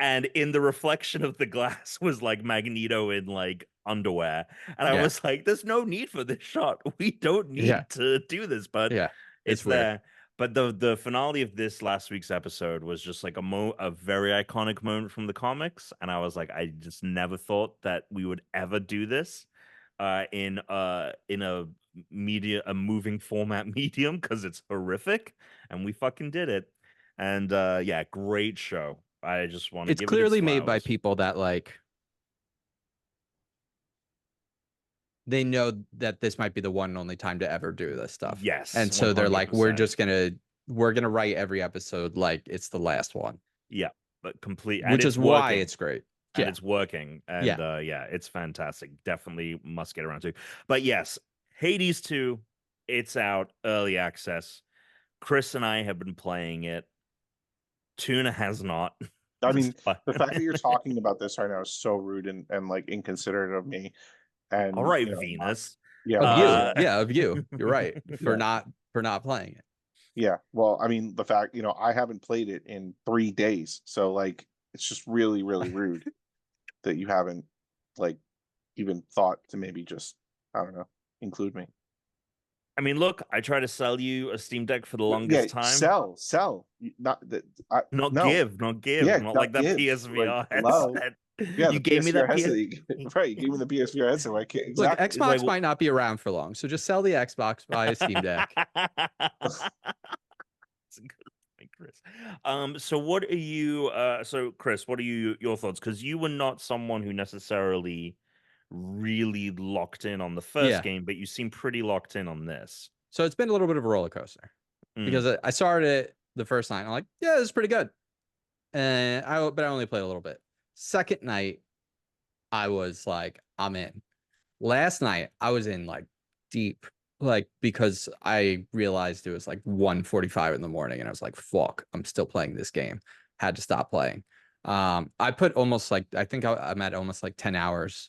and in the reflection of the glass was like Magneto in like underwear. And I Yeah. was like, there's no need for this shot. We don't need Yeah. to do this, but yeah, it's weird. there. But the finale of this last week's episode was just like a very iconic moment from the comics, and I was like, I just never thought that we would ever do this in a moving format medium, because it's horrific, and we fucking did it. And yeah, great show. I just want to It's give clearly it its made by flowers. people that like they know that this might be the one and only time to ever do this stuff. Yes, And so they're like, we're 100%. just we're gonna write every episode like it's the last one. Yeah, but complete, Which is why it's great. And Yeah. it's working. And yeah, it's fantastic. Definitely must get around to. But yes, Hades 2, it's out, early access. Chris and I have been playing it. Tuna has not. I mean, the fact that you're talking about this right now is so rude and like inconsiderate of me. And all right, Venus. Yeah, of you. You're right. For not playing it. Yeah. Well, I mean, the fact, I haven't played it in 3 days. So like it's just really, really rude that you haven't like even thought to maybe just, I don't know, include me. I mean, look, I try to sell you a Steam Deck for the longest time. Sell. Not that. Not no. give. Yeah, not like that give. PSVR Like, headset. Yeah, you gave me that headset. Right, you gave me the PSVR headset. I can't, exactly. Look, Xbox might not be around for long, so just sell the Xbox, buy a Steam Deck. That's a good point, Chris. So what are you? So Chris, what are your thoughts? Because you were not someone who necessarily really locked in on the first game, but you seem pretty locked in on this. So it's been a little bit of a roller coaster because I started it the first night. I'm like, yeah, this is pretty good, but I only played a little bit. Second night, I was like, I'm in. Last night, I was in like deep, like because I realized it was like 1:45 in the morning, and I was like, fuck, I'm still playing this game. Had to stop playing. I put almost like I think I'm at almost like 10 hours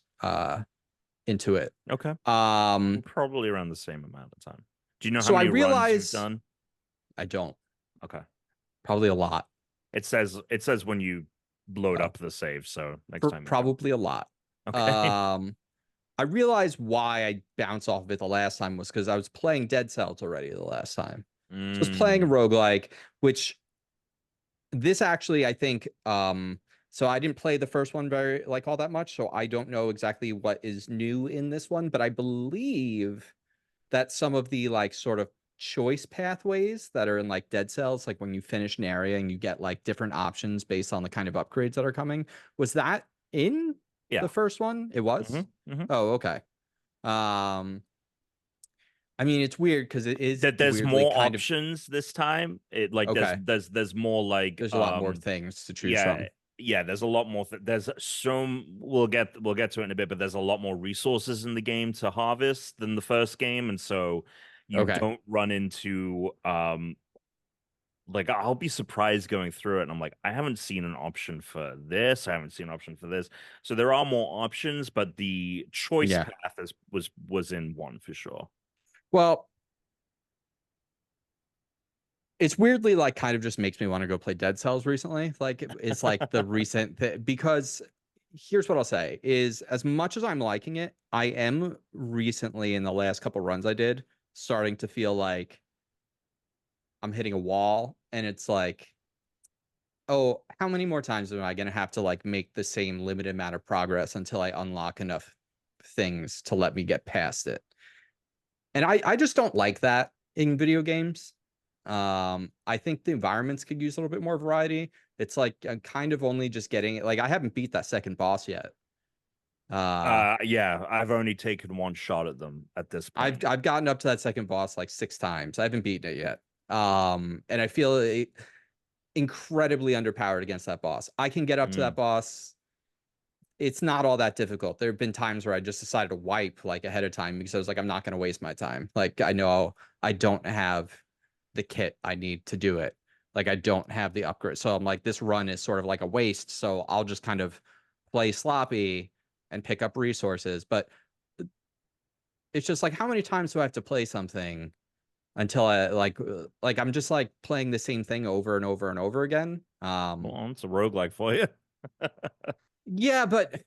into it. Okay. Probably around the same amount of time. Do you know how many runs you've done? I don't. Okay. Probably a lot. It says when you load up the save, so next time. Probably a lot. Okay. I realized why I bounced off of it the last time was because I was playing Dead Cells already the last time. So I was playing a roguelike, which this actually, I think, so I didn't play the first one very like all that much, so I don't know exactly what is new in this one, but I believe that some of the like sort of choice pathways that are in like Dead Cells, like when you finish an area and you get like different options based on the kind of upgrades that are coming, was that in the first one? It was? Oh, okay. I mean, it's weird because it is that there's more options this time. It like there's more like there's a lot more things to choose from. Yeah, there's a lot more. There's we'll get to it in a bit, but there's a lot more resources in the game to harvest than the first game, and so you don't run into like I'll be surprised going through it, and I'm like, I haven't seen an option for this. I haven't seen an option for this. So there are more options, but the choice Yeah. path was in one for sure. Well, it's weirdly like kind of just makes me want to go play Dead Cells recently. Like it's like the recent because here's what I'll say is as much as I'm liking it, I am recently in the last couple runs I did starting to feel like I'm hitting a wall and it's like, oh, how many more times am I going to have to like make the same limited amount of progress until I unlock enough things to let me get past it? And I just don't like that in video games. I think the environments could use a little bit more variety. It's like I'm kind of only just getting it. Like I haven't beat that second boss yet. Yeah, I've only taken one shot at them at this point. I've gotten up to that second boss like 6 times. I haven't beaten it yet. And I feel incredibly underpowered against that boss. I can get up to that boss. It's not all that difficult. There have been times where I just decided to wipe like ahead of time because I was like, I'm not going to waste my time. Like I know I don't have the kit I need to do it. Like I don't have the upgrade. So I'm like, this run is sort of like a waste. So I'll just kind of play sloppy and pick up resources. But it's just like, how many times do I have to play something until I like I'm just like playing the same thing over and over and over again? Well, it's a roguelike for you. Yeah, but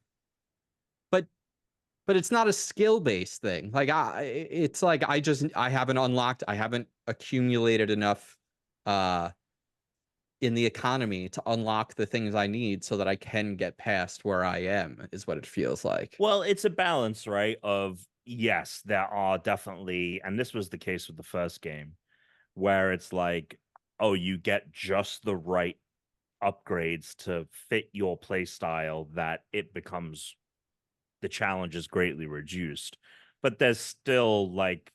but it's not a skill based thing. Like it's like I haven't unlocked, I haven't accumulated enough uh in the economy to unlock the things I need so that I can get past where I am, is what it feels like. Well, it's a balance, right? Of yes, there are definitely, and this was the case with the first game, where it's like, oh, you get just the right upgrades to fit your play style that it becomes the challenge is greatly reduced. But there's still like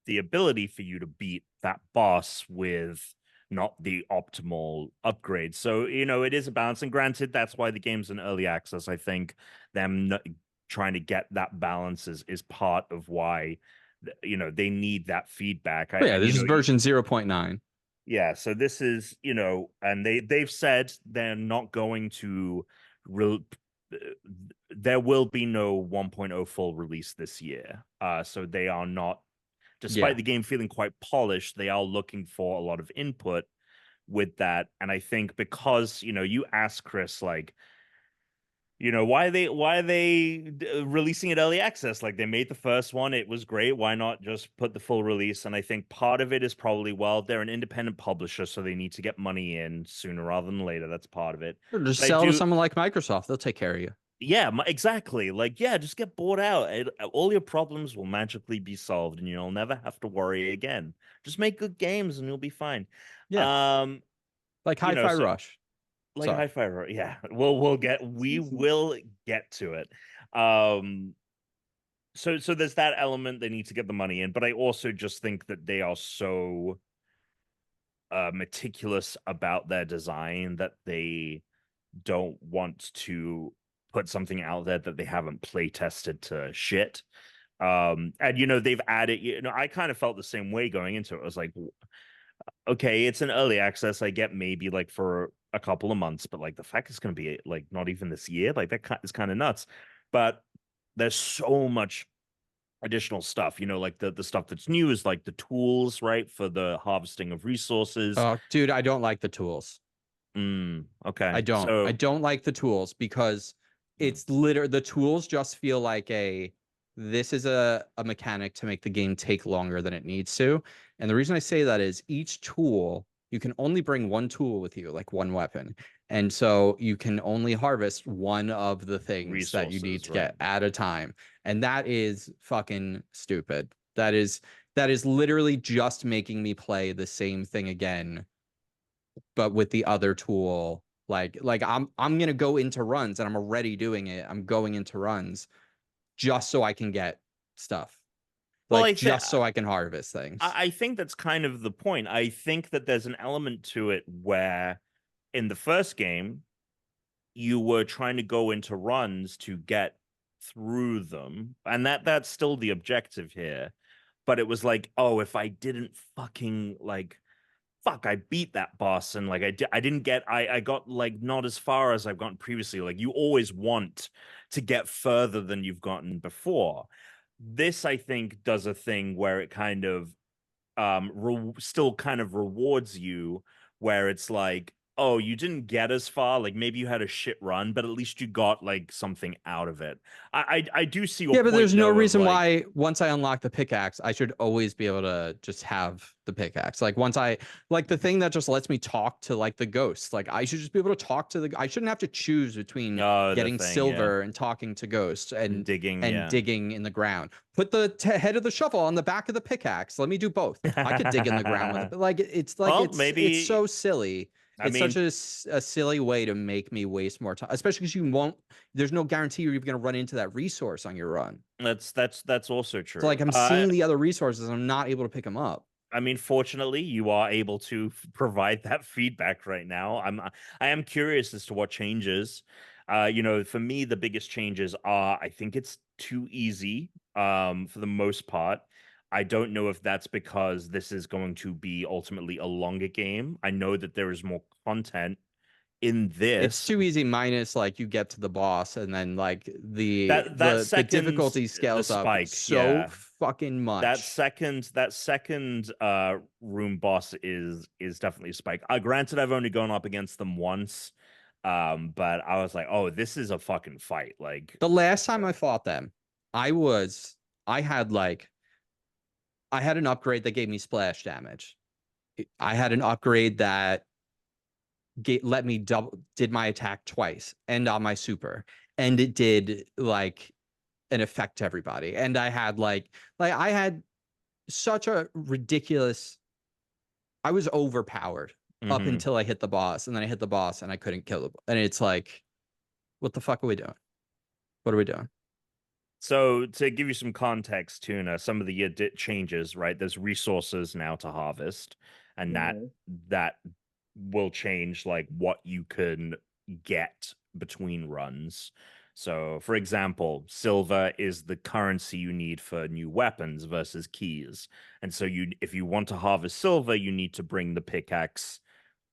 the ability for you to beat that boss with not the optimal upgrade. So, it is a balance. And granted, that's why the game's in early access. I think them trying to get that balance is part of why, they need that feedback. But yeah, this is version 0.9. Yeah, so this is, and they've said they're not going to re there will be no 1.0 full release this year. So they are not, Yeah. despite the game feeling quite polished, they are looking for a lot of input with that. And I think because, you ask Chris, like, why are they releasing it early access? Like they made the first one, it was great. Why not just put the full release? And I think part of it is probably, well, they're an independent publisher, so they need to get money in sooner rather than later. That's part of it. Or just But I sell to do, someone like Microsoft. They'll take care of you. yeah, exactly. Like, yeah, just get bought out. All your problems will magically be solved, and you'll never have to worry again. Just make good games, and you'll be fine. Yeah. Um, Like Hi-Fi so Rush. like Sorry. Hi-Fi Rush, yeah, we will get to it. Um, so there's that element. They need to get the money in, but I also just think that they are so meticulous about their design that they don't want to put something out there that they haven't play tested to shit. And they've added, I kind of felt the same way going into it. I was like, okay, it's an early access. I get maybe like for a couple of months, but like the fact it's going to be like not even this year, like that is kind of nuts. But there's so much additional stuff, like the stuff that's new is like the tools, right, for the harvesting of resources. Oh, dude, I don't like the tools. Okay, I don't. I so don't like the tools because it's literally the tools just feel like this is a mechanic to make the game take longer than it needs to. And the reason I say that is each tool, you can only bring one tool with you, like one weapon. And so you can only harvest one of the things that you need resources, to right? get at a time. And that is fucking stupid. That is literally just making me play the same thing again, but with the other tool. Like I'm gonna go into runs and I'm already doing it. I'm going into runs just so I can get stuff. Well, Like just so I can harvest things. I think that's kind of the point. I think that there's an element to it where in the first game you were trying to go into runs to get through them, and that's still the objective here. But it was like, oh, if I didn't fucking like fuck, I beat that boss, and like I didn't get, I got like not as far as I've gotten previously. Like you always want to get further than you've gotten before. This, I think, does a thing where it kind of still kind of rewards you, where it's like, oh, you didn't get as far, like maybe you had a shit run, but at least you got like something out of it. I do see your Yeah, but point there's no though of reason like, why once I unlock the pickaxe, I should always be able to just have the pickaxe. Like once I like the thing that just lets me talk to like the ghosts. Like I should just be able to talk to the I shouldn't have to choose between oh, the getting thing, yeah, silver and talking to ghosts and digging, and yeah. digging in the ground. Put the head of the shovel on the back of the pickaxe. Let me do both. I could dig in the ground with it. But like Well, it's maybe, so silly. I It's such mean, a silly way to make me waste more time, especially because you won't. There's no guarantee you're even going to run into that resource on your run. that's also So like true. I'm seeing the other resources, I'm not able to pick them up. I mean, fortunately, you are able to provide that feedback right now. I am curious as to what changes. For me, the biggest changes are I think it's too easy, for the most part. I don't know if that's because this is going to be ultimately a longer game. I know that there is more content in It's this. too easy minus like you get to the boss and then like That the second, difficulty the scales up spike, so yeah. fucking that much. second that second room boss is definitely a spike. Granted, I've only gone up against them once, but I was like, oh, this is a fucking fight. Like, The last time I fought them, I was I had like I had an upgrade that gave me splash damage. I had an upgrade that let me did my attack twice and on my super, and it did like an effect to everybody. And I had like I had such a ridiculous. I was overpowered up mhm. until I hit the boss, and then I hit the boss and I couldn't kill it. And it's like, what the fuck are we doing? What are we doing? So to give you some context, Tuna, some of the changes, right? There's resources now to harvest, and Mhm. that will change like what you can get between runs. So, for example, silver is the currency you need for new weapons versus keys. And so if you want to harvest silver, you need to bring the pickaxe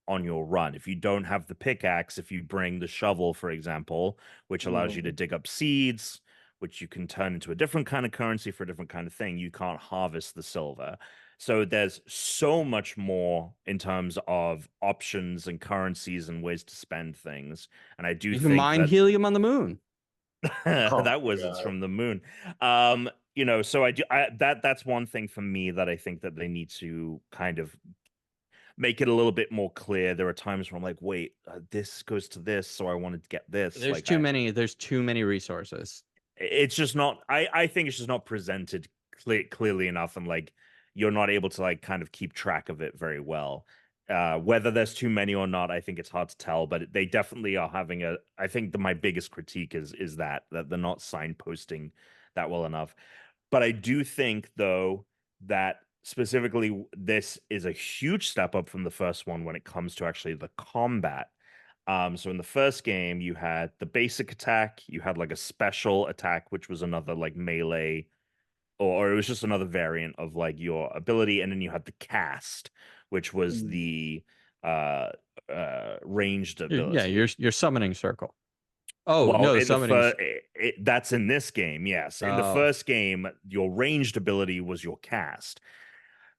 on your run. If you don't have the pickaxe, if you bring the shovel, for example, which allows you to Mhm. dig up seeds, which you can turn into a different kind of currency for a different kind of thing, you can't harvest the silver. So there's so much more in terms of options and currencies and ways to spend things. And I do You can think mine that helium on the moon. Oh that my wizard's god. from the moon. So that's one thing for me that I think that they need to kind of make it a little bit more clear. There are times where I'm like, wait, this goes to this, so I wanted to get this. There's Like, too many. There's too many resources. it's just not. I think it's just not presented clearly enough, and like you're not able to like kind of keep track of it very well. Whether there's too many or not, I think it's hard to tell. But they definitely are having a. I think my biggest critique is that they're not signposting that well enough. But I do think, though, that specifically this is a huge step up from the first one when it comes to actually the combat. So in the first game, you had the basic attack, you had like a special attack, which was another like melee, or it was just another variant of like your ability, and then you had the cast, which was Mm. the uh ranged Yeah, ability. you're summoning circle. Oh Well, no, the in the summoning. first, that's in this game, yes. In the Oh, first game, your ranged ability was your cast.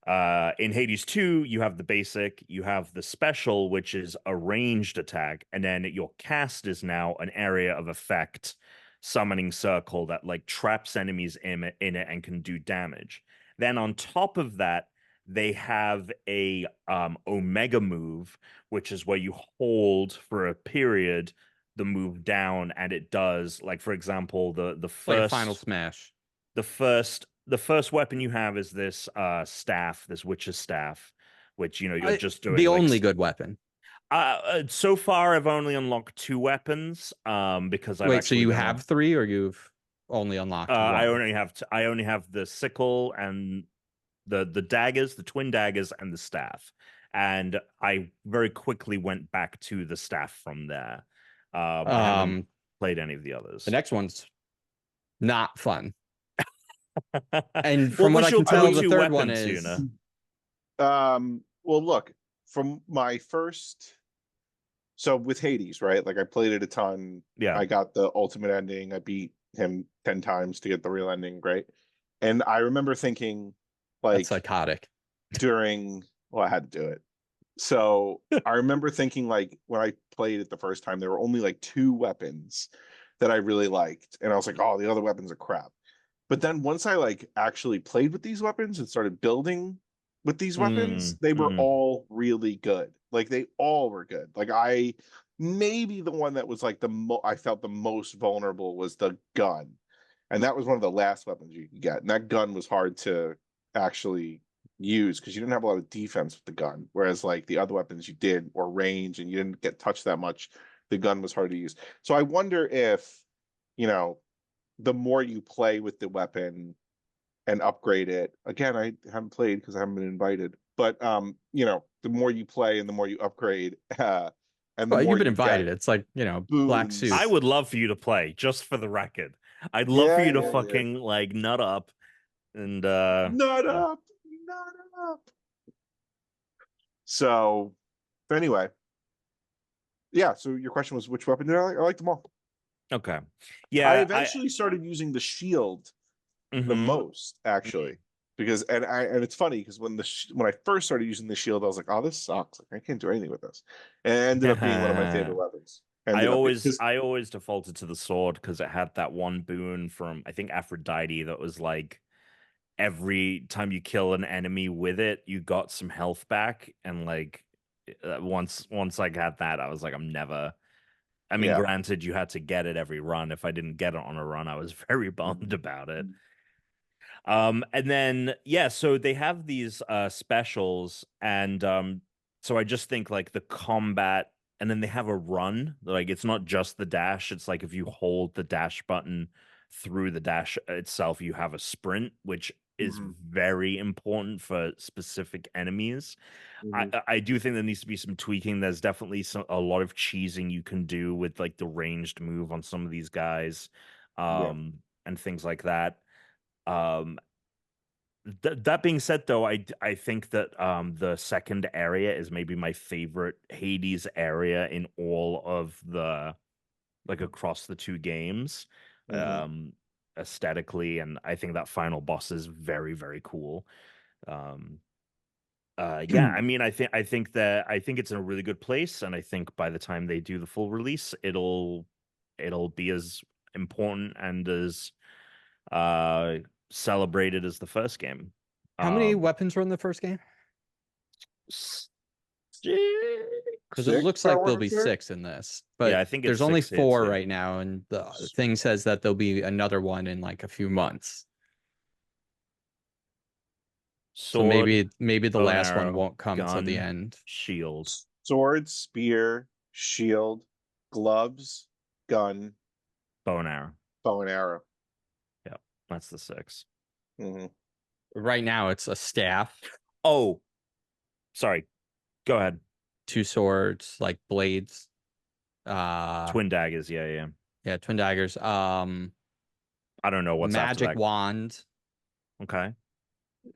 In Hades 2, you have the basic, you have the special, which is a ranged attack, and then your cast is now an area of effect summoning circle that like traps enemies in it and can do damage. Then on top of that, they have a omega move, which is where you hold for a period the move down, and it does, like, for example, like a final smash. the first weapon you have is this staff, this witch's staff, which you're just The doing like only good weapon. so far I've only unlocked two weapons because I've Wait, so actually you been on have three, or you've only unlocked one? I only have the sickle and the daggers, the twin daggers, and the staff. And I very quickly went back to the staff from there. I haven't Um, played any of the the others. next one's not fun. And What from what was I your can tell, the go-to third one weapon, is Tuna? Well, look, from my first, so with Hades, right? Like I played it a ton. Yeah. I got the ultimate ending. I beat him 10 times to get the real ending, right? And I remember thinking, That's like, psychotic. during, well, I had to do it. So I remember thinking, like, when I played it the first time, there were only like 2 weapons that I really liked. And I was like, oh, the other weapons are crap. But then once I like actually played with these weapons and started building with these weapons, they were all really good. Like they all were good. Like I maybe the one that was like I felt the most vulnerable was the gun. And that was one of the last weapons you could get. And that gun was hard to actually use because you didn't have a lot of defense with the gun. Whereas like the other weapons you did, or range, and you didn't get touched that much. The gun was hard to use. So I wonder if, you know, the more you play with the weapon and upgrade it, again, I haven't played because I haven't been invited, but you know, the more you play and the more you upgrade, and the Well, more you've been you get invited. It's like, you know, black boons. suit. I would love for you to play, just for the record. I'd love for Yeah, you to yeah, yeah. fucking like nut up and Nut yeah. up, nut up. So anyway, yeah. So your question was which weapon did I like? I liked them all. Okay. I Yeah, eventually started using the shield the mhm. most, actually, because and it's funny because when I first started using the shield, I was like, oh, this sucks. Like I can't do anything with this, and it ended up being one of my favorite weapons. I Ended up being, always defaulted to the sword because it had that one boon from, I think, Aphrodite, that was like every time you kill an enemy with it, you got some health back. And like once I got that, I was like, I'm never. I mean, yeah. granted, you had to get it every run. If I didn't get it on a run, I was very bummed about it. And then yeah, so they have these specials, and so I just think like the combat, and then they have a run. Like it's not just the dash, it's like if you hold the dash button through the dash itself, you have a sprint, which is very important for specific enemies. I do think there needs to be some tweaking. There's definitely a lot of cheesing you can do with like the ranged move on some of these guys, Yeah. and things like that. Um, that being said, though, I think that the second area is maybe my favorite Hades area in all of the, like, across the 2 games, um, aesthetically, and I think that final boss is very, very cool. Um, yeah, I mean, I think it's in a really good place, and I think by the time they do the full release, it'll be as important and as uh celebrated as the first game. How many Um, weapons were in the first game? s- Because it 6, looks if I like there'll want be to say. 6 in this, yeah, but I think it's there's only 6 hits. 4 Yeah. right now, and the thing says that there'll be another one in like a few months. So Sword, maybe the bow and last one arrow, won't come till the gun, end. shield, Sword, spear, shield, gloves, gun, bow and arrow. bow and arrow. Yeah, that's the 6. Mm-hmm. Right now it's a staff, Oh, sorry. Go ahead. 2 swords, like blades. Twin daggers. Yeah, yeah. Yeah, twin daggers. I don't know what's after Magic that. wand, Okay.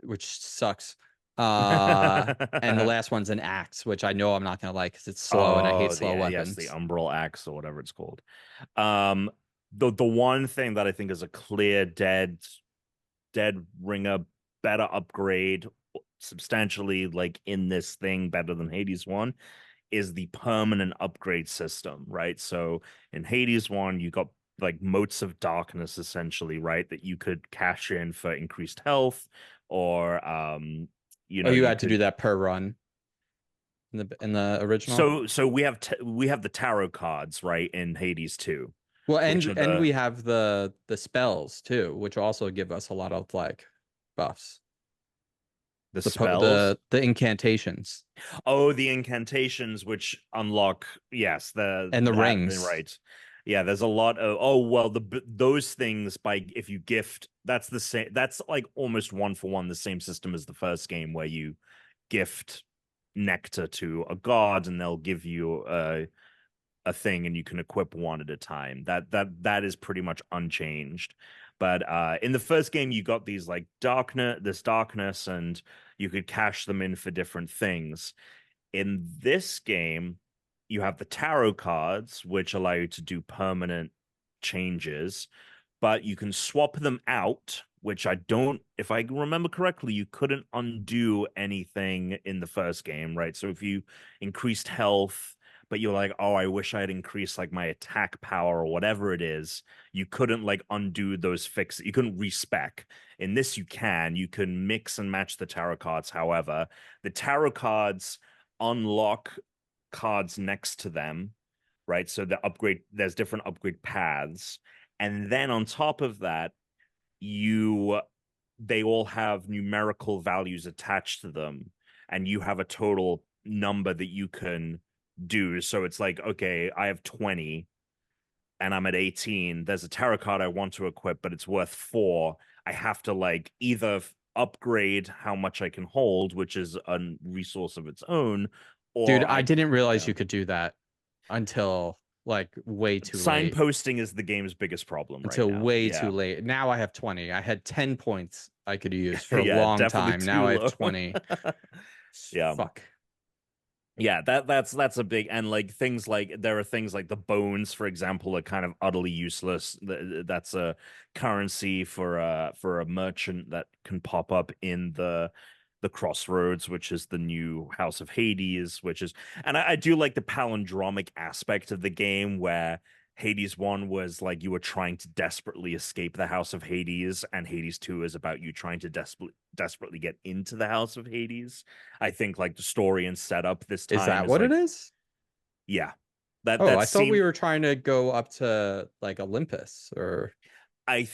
which sucks. And the last one's an axe, which I know I'm not gonna like because it's slow and I hate Oh, slow yes, the weapons. umbral axe or whatever it's called. Um, the one thing that I think is a clear dead ringer, better upgrade, substantially, like in this thing, better than Hades 1, is the permanent upgrade system, right? So in Hades 1, you got like motes of darkness, essentially, right? That you could cash in for increased health, or you Oh, know, you you had to do could. that per run in the original. So we have the tarot cards, right, in Hades 2, Well, which are and we the have the spells too, which also give us a lot of like buffs. spells. The incantations Oh, the incantations, which unlock, yes, and the the rings. right. Yeah, there's a lot of, oh well, those things, by if you gift, that's the same, that's like almost one for one the same system as the first game, where you gift nectar to a god and they'll give you a thing, and you can equip one at a time. That is pretty much unchanged. But in the first game, you got these like darkness, and you could cash them in for different things. In this game, you have the tarot cards, which allow you to do permanent changes, but you can swap them out, which I don't, if I remember correctly, you couldn't undo anything in the first game, right? So if you increased health, but you're like, oh, I wish I had increased like my attack power or whatever it is, you couldn't like undo those fixes. You couldn't respec. In this, you can. You can mix and match the tarot cards. However, the tarot cards unlock cards next to them, right? So there's different upgrade paths. And then on top of that, they all have numerical values attached to them, and you have a total number that you can do. So it's like, okay, I have 20 and I'm at 18. There's a tarot card I want to equip, but it's worth 4. I have to like either upgrade how much I can hold, which is a resource of its own, or Dude, I didn't realize yeah. you could do that until like way too late. Signposting is the game's biggest problem right Until now. way Yeah. too late. Now I have 20. I had 10 points I could use for a Yeah, long definitely time. too Now I low. have 20. Yeah. Fuck. Yeah, that's a big, and like things like there are things like the bones, for example, are kind of utterly useless. That's a currency for a merchant that can pop up in the crossroads, which is the new House of Hades, which is, and I do like the palindromic aspect of the game where Hades 1 was like you were trying to desperately escape the House of Hades, and Hades 2 is about you trying to desperately get into the House of Hades. I think like the story and setup this Is time that is what like, it is? yeah, Oh, that I thought we seemed were trying to go up to like Olympus or I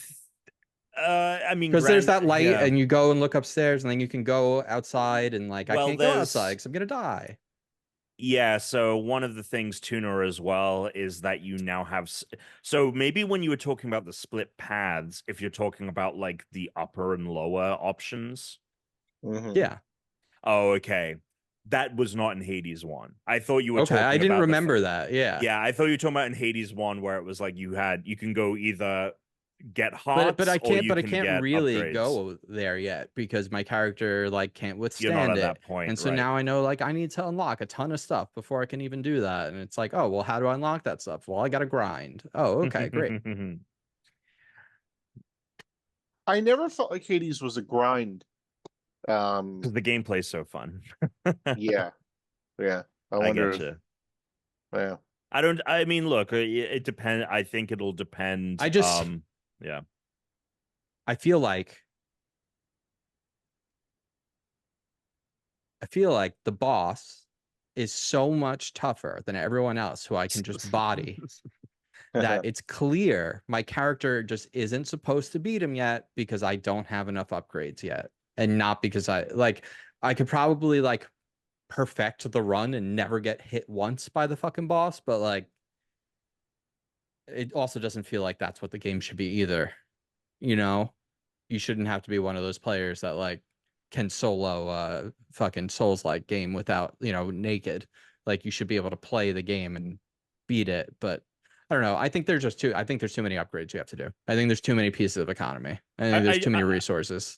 I mean because there's that light yeah. and you go and look upstairs and then you can go outside and like I Well, can't go outside there's because I'm gonna die. yeah, so one of the things, Tuna, as well, is that you now have. So maybe when you were talking about the split paths, if you're talking about like the upper and lower options. Mhm. Yeah. Oh, okay. That was not in Hades 1. I thought you were Okay. I talking didn't about remember that. Yeah. yeah, I thought you were talking about in Hades 1 where it was like you can go either get But hearts or you I can can't get really upgrades. go there yet because my character like can't You're not withstand at it. that point, And so right? now I know like I need to unlock a ton of stuff before I can even do that. And it's like, oh, well, how do I unlock that stuff? Well, I gotta grind. Oh, okay, great. I never felt like Hades was a grind. Because the gameplay's so fun. Yeah, yeah. I I wonder get if you. yeah. I mean, look, it depends. I think it'll depend. I just Yeah. I feel like the boss is so much tougher than everyone else who I can just body that it's clear my character just isn't supposed to beat him yet because I don't have enough upgrades yet. And not because I could probably like perfect the run and never get hit once by the fucking boss, but like it also doesn't feel like that's what the game should be either. You know, you shouldn't have to be one of those players that like can solo fucking Souls like game without, naked. Like you should be able to play the game and beat it, but I don't know. I think there's too many upgrades you have to do. I think there's too many pieces of economy. I think there's I too I many resources.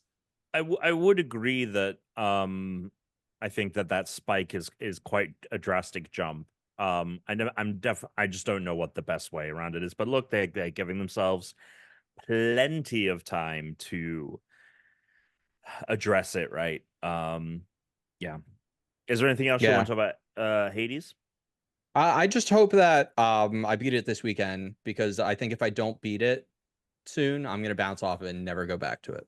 I would agree that I think that spike is quite a drastic jump. I just don't know what the best way around it is. But look, they're giving themselves plenty of time to address it, right? Yeah. Is there anything else you want Yeah. to talk about Hades? I just hope that I beat it this weekend because I think if I don't beat it soon, I'm gonna bounce off it and never go back to it.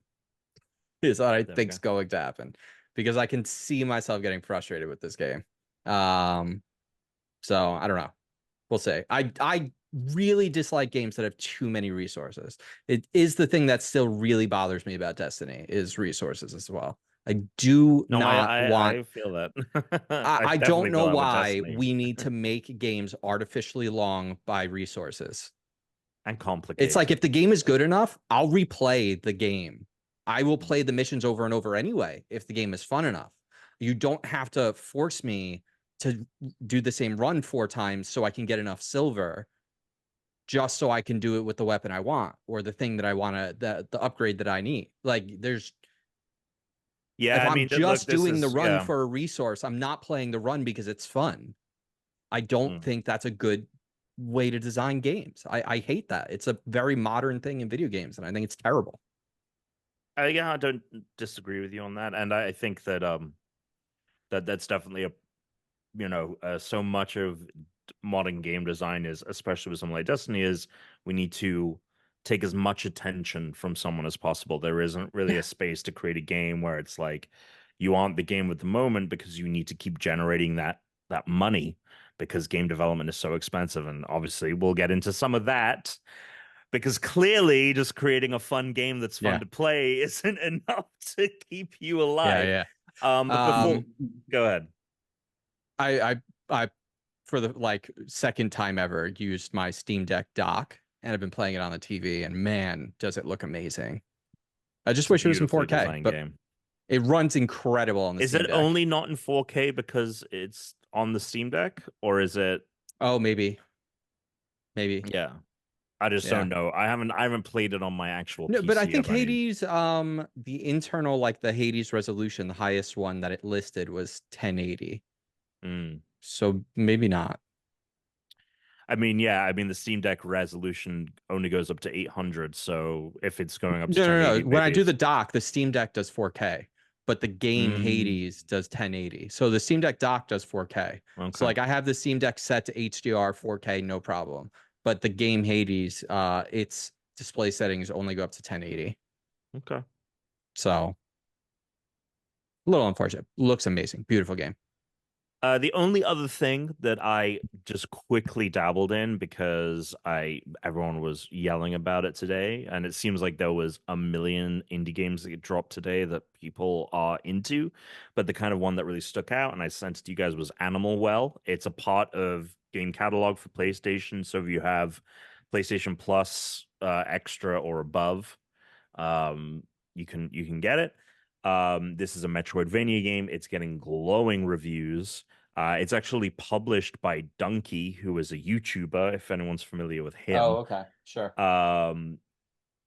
Is what I There we think's go. going to happen because I can see myself getting frustrated with this game. Um, so I don't know. We'll see. I really dislike games that have too many resources. It is the thing that still really bothers me about Destiny is resources as well. I do No, not want I feel that. I don't definitely know feel that with why Destiny. we need to make games artificially long by resources. And It's like complicated. if the game is good enough, I'll replay the game. I will play the missions over and over anyway if the game is fun enough. You don't have to force me to do the same run 4 times so I can get enough silver just so I can do it with the weapon I want or the thing that I want to the upgrade that I need. Like Yeah, If I I'm mean, look, just this doing the is run yeah. for a resource, I'm not playing the run because it's fun. I don't Mm. think that's a good way to design games. I hate that. It's a very modern thing in video games, and I think it's terrible. Yeah, I don't disagree with you on that, and I think that that's definitely a so much of modern game design is, especially with something like Destiny, is we need to take as much attention from someone as possible. There isn't really a space to create a game where it's like you aren't the game of the moment because you need to keep generating that money because game development is so expensive. And obviously we'll get into some of that because clearly just creating a fun game that's fun Yeah. to play isn't enough to keep you Yeah, alive. yeah. But before, Um, go ahead. I for the like second time ever used my Steam Deck dock, and I've been playing it on the TV, and man, does it look amazing. I just It's a wish it was in beautifully 4K, designed but game. it runs incredible on the Is Steam it Deck. only not in 4K because it's on the Steam Deck, or is it? Oh, maybe. Maybe. Yeah, I just Yeah. don't know. I haven't played it on my actual No, but I PC think of any. Hades, the internal, like the Hades resolution, the highest one that it listed was 1080. Mm. So maybe not. I mean, yeah, I mean the Steam Deck resolution only goes up to 800, so if it's going up to No, no, 1080, no. When I maybe do the it's. dock, the Steam Deck does 4K, but the game Mm, Hades does 1080. So the Steam Deck dock does 4K. So okay. like I have the Steam Deck set to HDR 4K, no problem. But the game Hades, its display settings only go up to 1080. Okay. So a little unfortunate. Looks amazing. Beautiful game. The only other thing that I just quickly dabbled in because everyone was yelling about it today, and it seems like there was a million indie games that get dropped today that people are into, but the kind of one that really stuck out, and I sent it to you guys, was Animal Well. It's a part of game catalog for PlayStation, so if you have PlayStation Plus extra or above, um, you can get it. This is a Metroidvania game. It's getting glowing reviews. It's actually published by Donkey, who is a YouTuber, if anyone's familiar with Oh, him. okay. Sure. Um,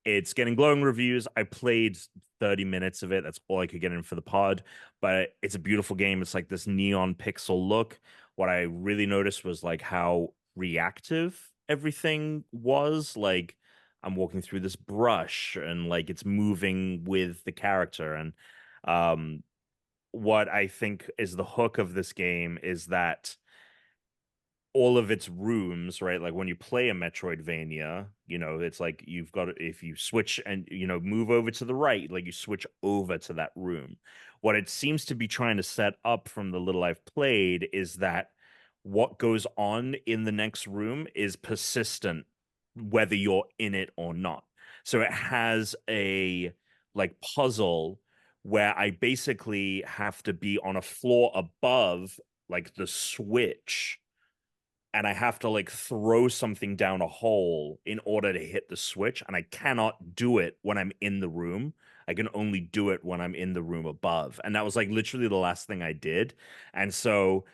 it's getting glowing reviews. I played 30 minutes of it. That's all I could get in for the pod, but it's a beautiful game. It's like this neon pixel look. What I really noticed was like how reactive everything was. Like I'm walking through this brush and like it's moving with the character. And um, what I think is the hook of this game is that all of its rooms, right? Like when you play a Metroidvania, it's like you've got if you switch and move over to the right, like you switch over to that room. What it seems to be trying to set up from the little I've played is that what goes on in the next room is persistent whether you're in it or not. So it has a like puzzle where I basically have to be on a floor above like the switch and I have to like throw something down a hole in order to hit the switch, and I cannot do it when I'm in the room. I can only do it when I'm in the room above. And that was like literally the last thing I did. And so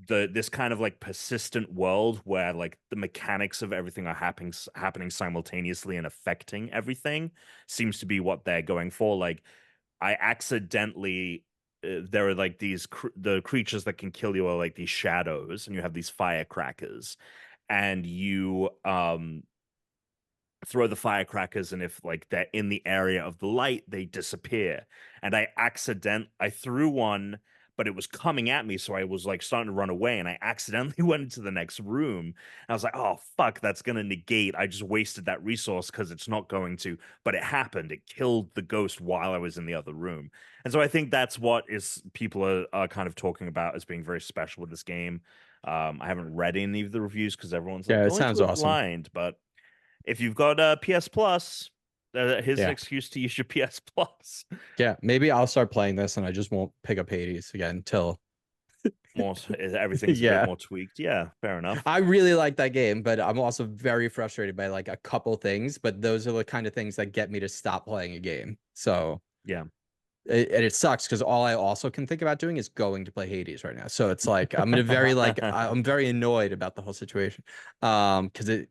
this kind of like persistent world where like the mechanics of everything are happening simultaneously and affecting everything seems to be what they're going for. Like I accidentally there are like the creatures that can kill you are like these shadows, and you have these firecrackers, and you throw the firecrackers, and if like they're in the area of the light, they disappear. And I threw one, but it was coming at me, so I was like starting to run away, and I accidentally went into the next room. And I was like, oh fuck, that's gonna negate. I just wasted that resource because it's not going to, but it happened. It killed the ghost while I was in the other room. And so I think that's what is people are kind of talking about as being very special with this game. I haven't read any of the reviews because everyone's like, Yeah, it go into sounds it awesome. blind, but if you've got PS Plus, here's an Yeah. excuse to use your PS Plus. Yeah. Maybe I'll start playing this and I just won't pick up Hades again until Everything's a bit yeah. more tweaked. Yeah, fair enough. I really like that game, but I'm also very frustrated by like a couple things, but those are the kind of things that get me to stop playing a game. So Yeah. and it sucks because all I also can think about doing is going to play Hades right now. So it's like I'm in a very like I'm very annoyed about the whole situation. Because it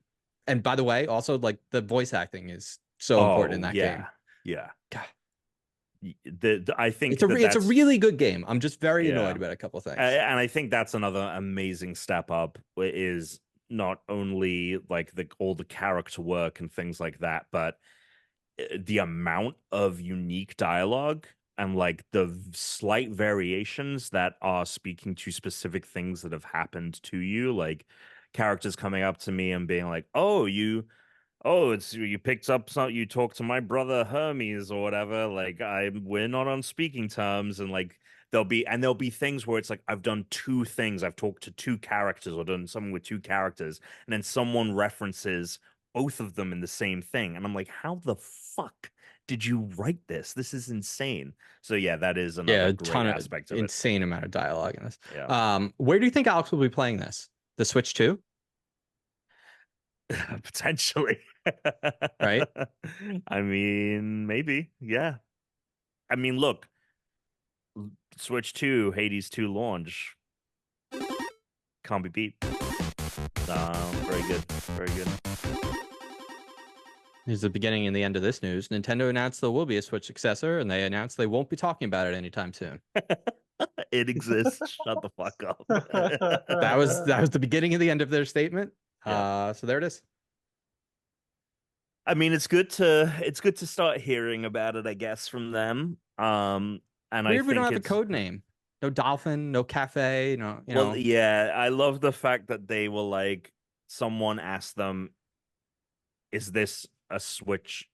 and by the way, also like the voice acting is so important in Oh that game. yeah, yeah. God. I think It's a that's really good game. I'm just very Yeah. annoyed about a couple of things. and I think that's another amazing step up is not only like all the character work and things like that, but the amount of unique dialogue and like the slight variations that are speaking to specific things that have happened to you, like characters coming up to me and being like, it's you picked up some you talked to my brother Hermes or whatever, like we're not on speaking terms, and like there'll be things where it's like I've done two things, I've talked to two characters or done something with two characters, and then someone references both of them in the same thing, and I'm like, how the fuck did you write this? This is insane. So yeah, that is another A great ton of aspect of it. insane amount of dialogue in this. Yeah. Where do you think Alex will be playing this? The Switch 2? Potentially. Right? I mean, maybe. Yeah. I mean, look, Switch 2, Hades 2 launch. Can't be beat. Very good. Very good. Here's the beginning and the end of this news. Nintendo announced there will be a Switch successor, and they announced they won't be talking about it anytime soon. It exists. Shut the fuck up. That was the beginning and the end of their statement. Yeah. So there it is. I mean, it's good to start hearing about it, I guess, from them. And Weird I we don't think have a it's code name. No dolphin, no cafe, no, well, yeah, I love the fact that they were like, someone asked them, is this a Switch?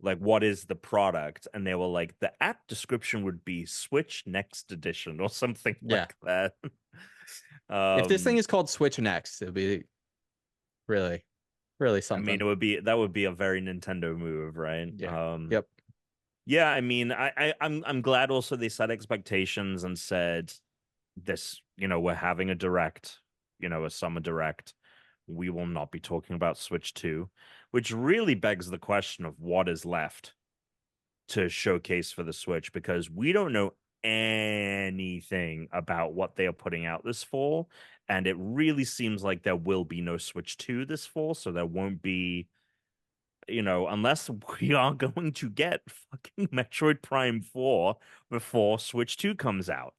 Like, what is the product? And they were like, the app description would be Switch Next Edition or something Yeah. like that. If this thing is called Switch Next, it'll be really, really something. I mean, that would be a very Nintendo move, right? Yeah. Yep. Yeah, I mean, I'm glad also they set expectations and said this, we're having a direct, a summer direct. We will not be talking about Switch 2, which really begs the question of what is left to showcase for the Switch, because we don't know anything about what they are putting out this fall, and it really seems like there will be no Switch 2 this fall, so there won't be, unless we are going to get fucking Metroid Prime 4 before Switch 2 comes out.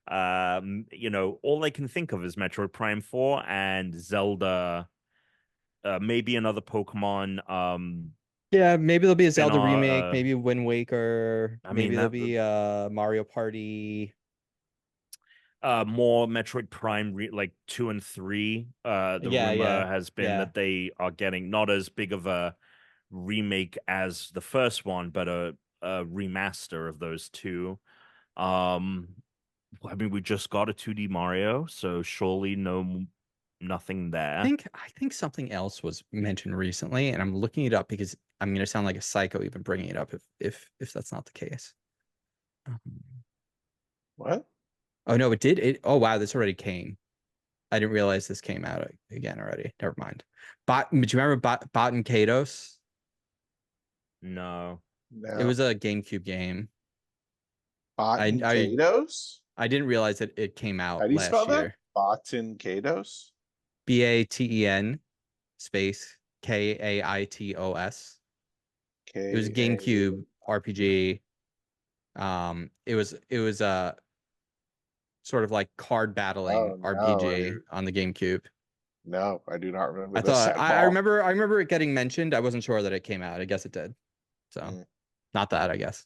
All I can think of is Metroid Prime 4 and Zelda, maybe another Pokemon. Yeah, maybe there'll be a Zelda spin-off, remake, maybe Wind Waker, I maybe mean, there'll be Mario Party. more Metroid Prime like 2 and 3. The rumor has been that they are getting not as big of a remake as the first one, but a remaster of those two. I mean, we just got a 2D Mario, so surely nothing there. I think something else was mentioned recently, and I'm looking it up because I'm gonna sound like a psycho even bringing it up if that's not the case. What? Oh no, it did. Oh wow, this already came. I didn't realize this came out again already. Never mind. Do you remember Bot and Kados? No. No. It was a GameCube game. Botan Kados? I didn't realize that it came out How do you last spell year. that? Botan Kados? BATEN space KAITOS. It was a GameCube RPG. It was a sort of like card battling RPG on the GameCube. No, I do not remember. I remember it getting mentioned. I wasn't sure that it came out. I guess it did. So not that, I guess.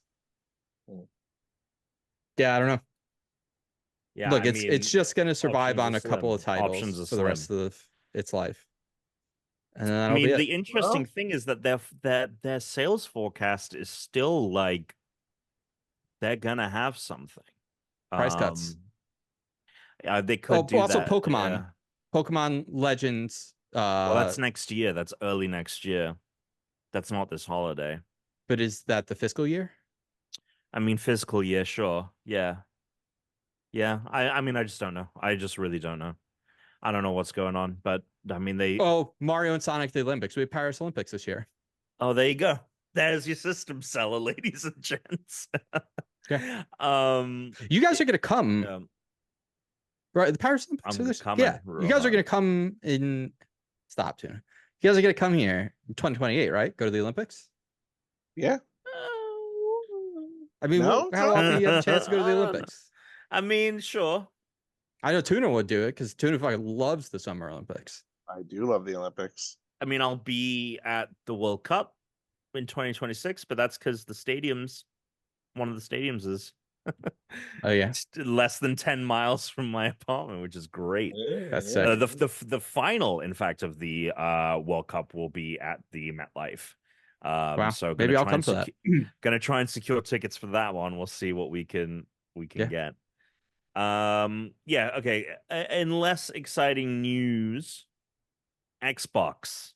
Yeah, I don't know. Yeah, look, it's just gonna survive on a couple of titles for the rest of its life. And then I mean, the interesting thing is that their sales forecast is still like they're gonna have something. Price cuts. They could do also that. Pokemon. Yeah. Pokemon Legends. Well, that's next year. That's early next year. That's not this holiday. But is that the fiscal year? I mean, fiscal year, sure. Yeah. Yeah. I mean, I just don't know. I just really don't know. I don't know what's going on, but I mean, Oh, Mario and Sonic the Olympics. We have Paris Olympics this year. Oh, there you go. There's your system seller, ladies and gents. Yeah. You guys are gonna come. Right, the Paris Olympics. Yeah, you guys are gonna come in. Stop, Tuna. You guys are gonna come here in 2028, right? Go to the Olympics. Yeah. I mean, No? how often do you have a chance to go to the Olympics? I mean, sure. I know Tuna would do it because Tuna fucking loves the Summer Olympics. I do love the Olympics. I mean, I'll be at the World Cup in 2026, but that's because one of the stadiums is Oh yeah, less than 10 miles from my apartment, which is great. that's sick. The final, in fact, of the World Cup will be at the MetLife. Wow. So Maybe I'll try come and to that. gonna try and secure tickets for that one. We'll see what we can Yeah. get. Yeah, okay. In less exciting news, Xbox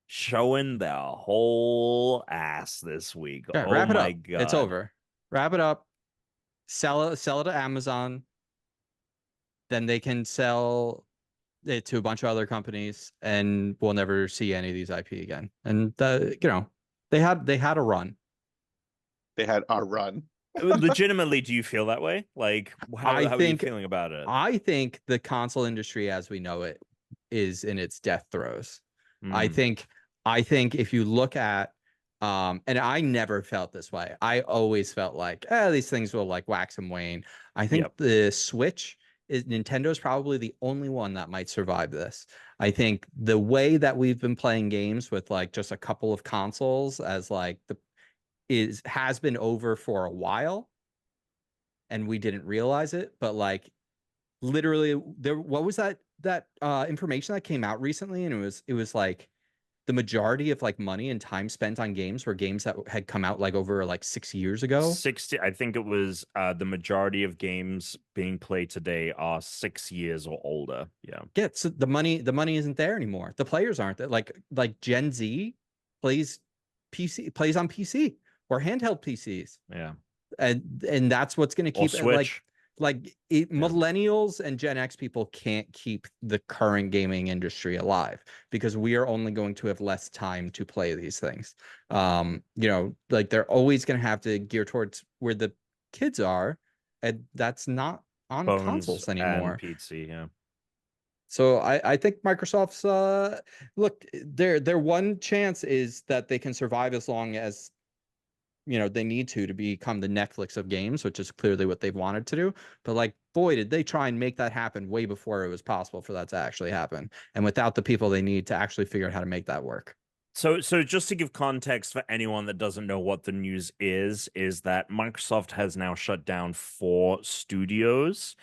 showing their whole ass this week. Yeah, Oh wrap it my up. god. It's over. Wrap it up. Sell it to Amazon. Then they can sell it to a bunch of other companies, and we'll never see any of these IP again. And they had a run. They had our run. Legitimately, do you feel that way? Like, how are you think feeling about it? I think the console industry as we know it is in its death throes. I Mm, think if you look at and I never felt this way. I always felt like these things will like wax and wane. I think Yep. the Switch is Nintendo's probably the only one that might survive this. I think the way that we've been playing games with like just a couple of consoles as like has been over for a while and we didn't realize it, but like literally what was that information that came out recently, and it was like the majority of like money and time spent on games were games that had come out like over like 6 years ago. 60, I think it was the majority of games being played today are 6 years or older. Yeah. Yeah, so the money isn't there anymore. The players aren't there. Like Gen Z plays plays on PC or handheld PCs. Yeah. And that's what's going to Or keep it like Switch. millennials and Gen X people can't keep the current gaming industry alive because we are only going to have less time to play these things. Like they're always going to have to gear towards where the kids are, and that's not on Phones consoles and anymore. PC, yeah. So I think Microsoft's look, their one chance is that they can survive as long as they need to become the Netflix of games, which is clearly what they've wanted to do. But like, boy, did they try and make that happen way before it was possible for that to actually happen, and without the people they need to actually figure out how to make that work. So just to give context for anyone that doesn't know what the news is that Microsoft has now shut down 4 studios.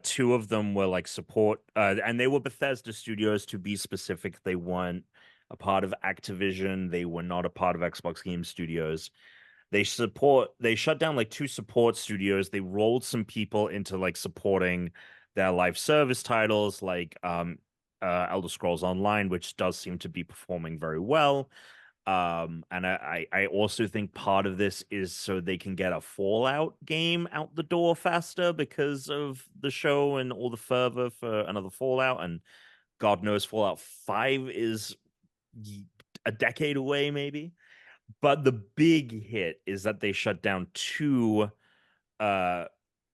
2 of them were like support, and they were Bethesda studios to be specific. They weren't a part of Activision. They were not a part of Xbox Game Studios. They shut down like 2 support studios. They rolled some people into like supporting their live service titles, like Elder Scrolls Online, which does seem to be performing very well. And I also think part of this is so they can get a Fallout game out the door faster because of the show and all the fervor for another Fallout. And God knows Fallout 5 is a decade away, maybe. But the big hit is that they shut down 2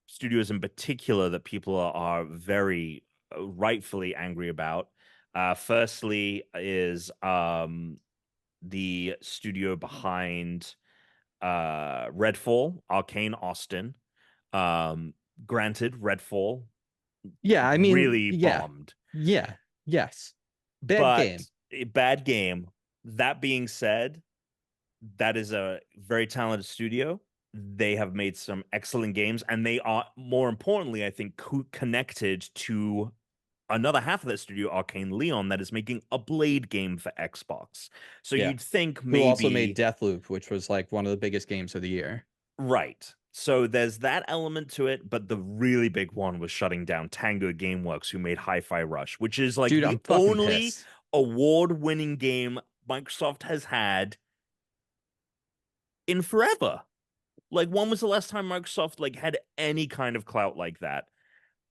studios in particular that people are very rightfully angry about. Firstly is the studio behind Redfall, Arcane Austin. Granted, Redfall Yeah, I mean, really bombed. Yeah, yes, But game. a bad game. That being said, that is a very talented studio. They have made some excellent games, and they are, more importantly, I think, connected to another half of that studio, Arcane Leon, that is making a Blade game for Xbox. So Yeah. you'd think Who also made maybe Deathloop, which was like one of the biggest games of the year. right. So there's that element to it, but the really big one was shutting down Tango Gameworks, who made Hi-Fi Rush, which is like Dude, the I'm fucking only pissed. award-winning game Microsoft has had in forever. Like, when was the last time Microsoft like had any kind of clout like that?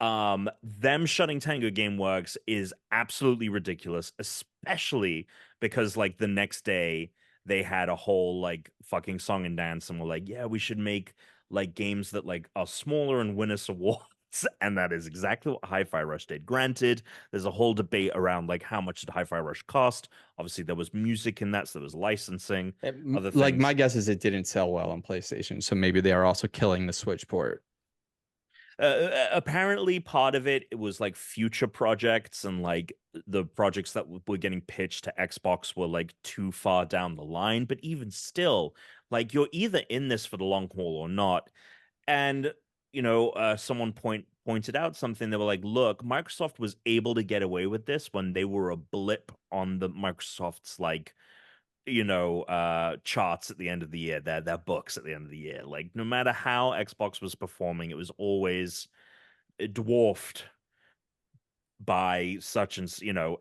Them shutting Tango Gameworks is absolutely ridiculous, especially because like the next day they had a whole like fucking song and dance and were like, yeah, we should make like games that like are smaller and win us awards. And that is exactly what Hi-Fi Rush did. Granted, there's a whole debate around like how much did Hi-Fi Rush cost. Obviously, there was music in that, so there was licensing, other Like my things. guess is it didn't sell well on PlayStation, so maybe they are also killing the Switch port. Apparently, part of it was like future projects, and like the projects that were getting pitched to Xbox were like too far down the line. But even still, like you're either in this for the long haul or not. And someone pointed out something. They were like, "Look, Microsoft was able to get away with this when they were a blip on the Microsoft's like." Charts at the end of the year, their books at the end of the year. Like no matter how Xbox was performing, it was always dwarfed by such and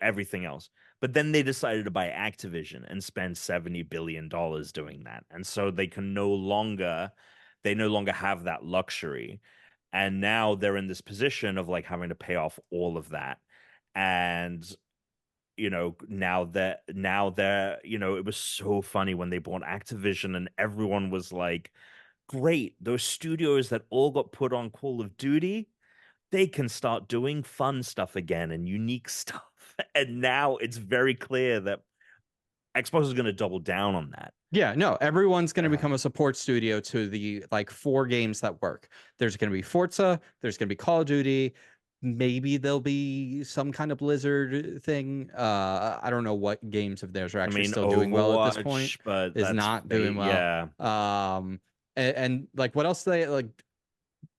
everything else. But then they decided to buy Activision and spend $70 billion doing that, and so they no longer have that luxury, and now they're in this position of like having to pay off all of that, and now they're it was so funny when they bought Activision and everyone was like, great, those studios that all got put on Call of Duty, they can start doing fun stuff again and unique stuff. And now it's very clear that Xbox is going to double down on that. Yeah, no, everyone's going to become a support studio to the like 4 games that work. There's going to be Forza, there's going to be Call of Duty, maybe there'll be some kind of Blizzard thing. I don't know what games of theirs are actually still doing well at this point. But Is that's not doing well. Yeah. And like what else they like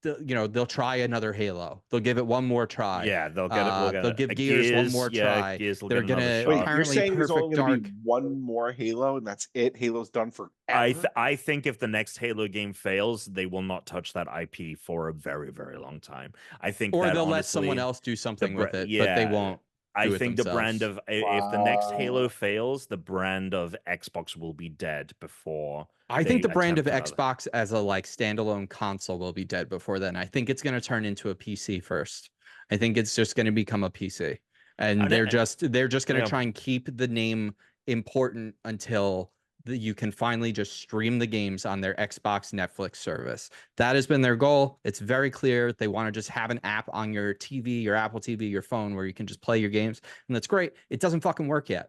they'll try another Halo. They'll give it one more try. Yeah, they'll get it. We'll get they'll it. give Gears one more try. Gears will They're get another gonna shot. Wait, you're apparently saying there's only Perfect going to Dark. be one more Halo and that's it? Halo's done forever? I think if the next Halo game fails, they will not touch that IP for a very, very long time. I think Or that they'll let honestly, someone else do something with it, but yeah, they won't I do it think the brand themselves. of if the next Halo Wow. fails, the brand of Xbox will be dead before I they think the brand of attempt another. Xbox as a like standalone console will be dead before then. I think it's going to turn into a PC first. I think it's just going to become a PC. And And they're just going to yeah. try and keep the name important until you can finally just stream the games on their Xbox Netflix service. That has been their goal. It's very clear. They want to just have an app on your TV, your Apple TV, your phone where you can just play your games. And that's great. It doesn't fucking work yet.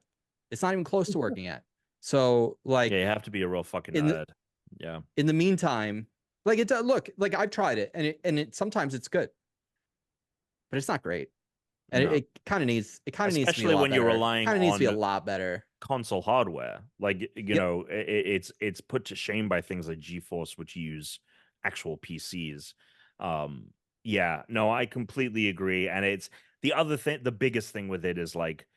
It's not even close to working yet. So like Yeah, you have to be a real fucking in the, nerd. Yeah. in the meantime, like it look like I've tried it and it sometimes it's good, but it's not great. And No. it kind of needs to be a Especially lot when you're better. relying Kind of needs to be a on lot better. console hardware. Like, Yep. It's put to shame by things like GeForce, which use actual PCs. Yeah, no, I completely agree. And it's the other thing, the biggest thing with it is like,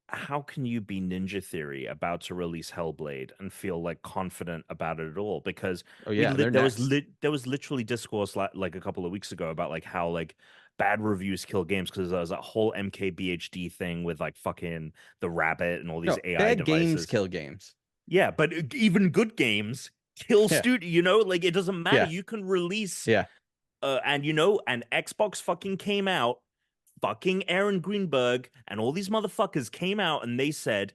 how can you be Ninja Theory about to release Hellblade and feel like confident about it at all? Because Oh yeah, they're there next. was literally discourse like a couple of weeks ago about like how like bad reviews kill games because there was a whole MKBHD thing with like fucking the rabbit and all these No, AI bad games devices. kill games. Yeah, but even good games kill Yeah. studio. Like it doesn't matter. Yeah. You can release. Yeah. And and Xbox fucking came out. Fucking Aaron Greenberg and all these motherfuckers came out and they said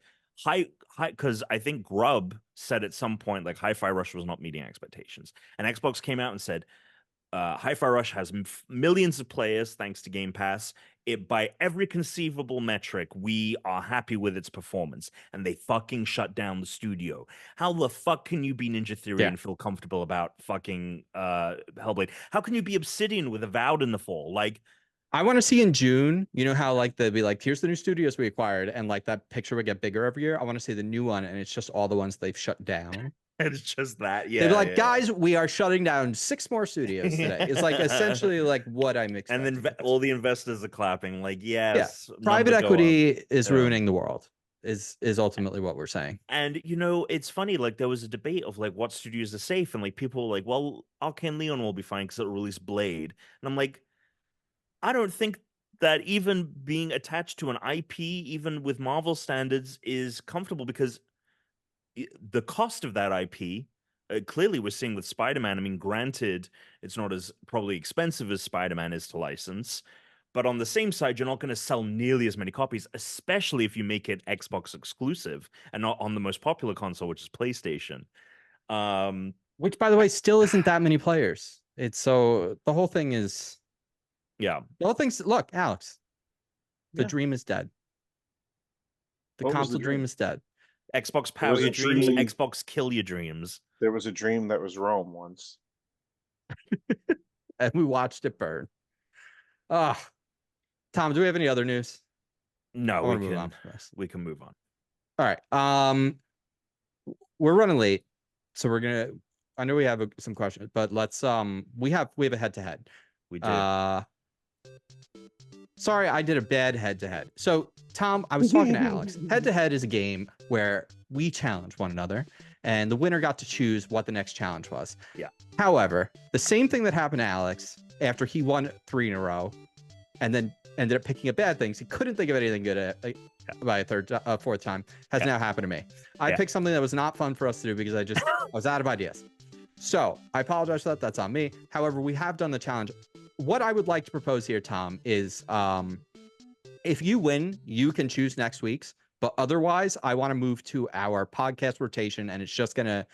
because I think Grub said at some point like Hi-Fi Rush was not meeting expectations, and Xbox came out and said Hi-Fi Rush has millions of players thanks to Game Pass. It by every conceivable metric, we are happy with its performance, and they fucking shut down the studio. How the fuck can you be Ninja Theory and feel comfortable about fucking Hellblade? How can you be Obsidian with Avowed in the fall? Like, I want to see in June, you know how like they'd be like, here's the new studios we acquired, and like that picture would get bigger every year. I want to see the new one, and it's just all the ones they've shut down. it's just that, yeah. They'd be like, guys, we are shutting down 6 more studios today. It's like essentially like what I'm expecting. And then all the investors are clapping, like, yes. Yeah. Private equity is ruining the world. Is ultimately what we're saying. And it's funny, like there was a debate of like what studios are safe, and like people were like, well, Arcane Leon will be fine because it'll release Blade. And I'm like, I don't think that even being attached to an IP, even with Marvel standards, is comfortable because the cost of that IP, clearly we're seeing with Spider-Man. I mean, granted, it's not as probably expensive as Spider-Man is to license, but on the same side, you're not going to sell nearly as many copies, especially if you make it Xbox exclusive and not on the most popular console, which is PlayStation. Which, by the way, still isn't that many players. It's so the whole thing is Yeah. The whole thing's look, Alex. The Yeah. dream is dead. The What was the console dream dream? is dead. Xbox There was power your a dreams, dream. Xbox kill your dreams. There was a dream that was Rome once. And we watched it burn. Ah, Tom, do we have any other news? No, I we want to move on can from this. we can move on. All right. We're running late, so we're gonna. I know we have some questions, but let's. We have a head to head. We did. Sorry, I did a bad head to head. So, Tom, I was talking to Alex. Head to head is a game where we challenge one another, and the winner got to choose what the next challenge was. Yeah. However, the same thing that happened to Alex after he won 3 in a row, and then ended up picking up bad things. He couldn't think of anything good by a fourth time. Has now happened to me. I picked something that was not fun for us to do because I was out of ideas. So I apologize for that. That's on me. However, we have done the challenge. What I would like to propose here, Tom, is if you win, you can choose next week's. But otherwise, I want to move to our podcast rotation, and it's gonna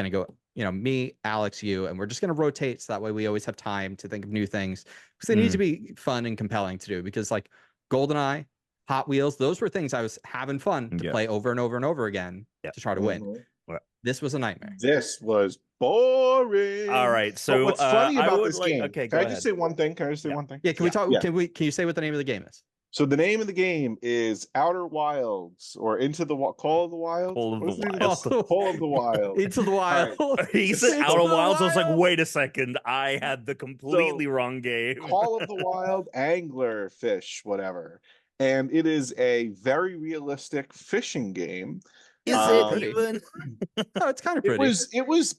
go, me, Alex, you, and we're just gonna rotate so that way we always have time to think of new things because they need to be fun and compelling to do. Because like GoldenEye, Hot Wheels, those were things I was having fun to play over and over and over again to try to win. This was a nightmare. This was boring. All right. So but what's funny about this game? Okay, can I just say one thing? Can I just say one thing? Yeah. Can we talk? Yeah. Can you say what the name of the game is? So the name of the game is Outer Wilds or Into the Call of the Wild. Call of the Wild. Call of the Wild. Into the Wild. Right. He said Outer Wilds. I was like, wait a second. I had the completely wrong game. Call of the Wild, angler, fish, whatever. And it is a very realistic fishing game. Is it even? No, it's kind of pretty. It was.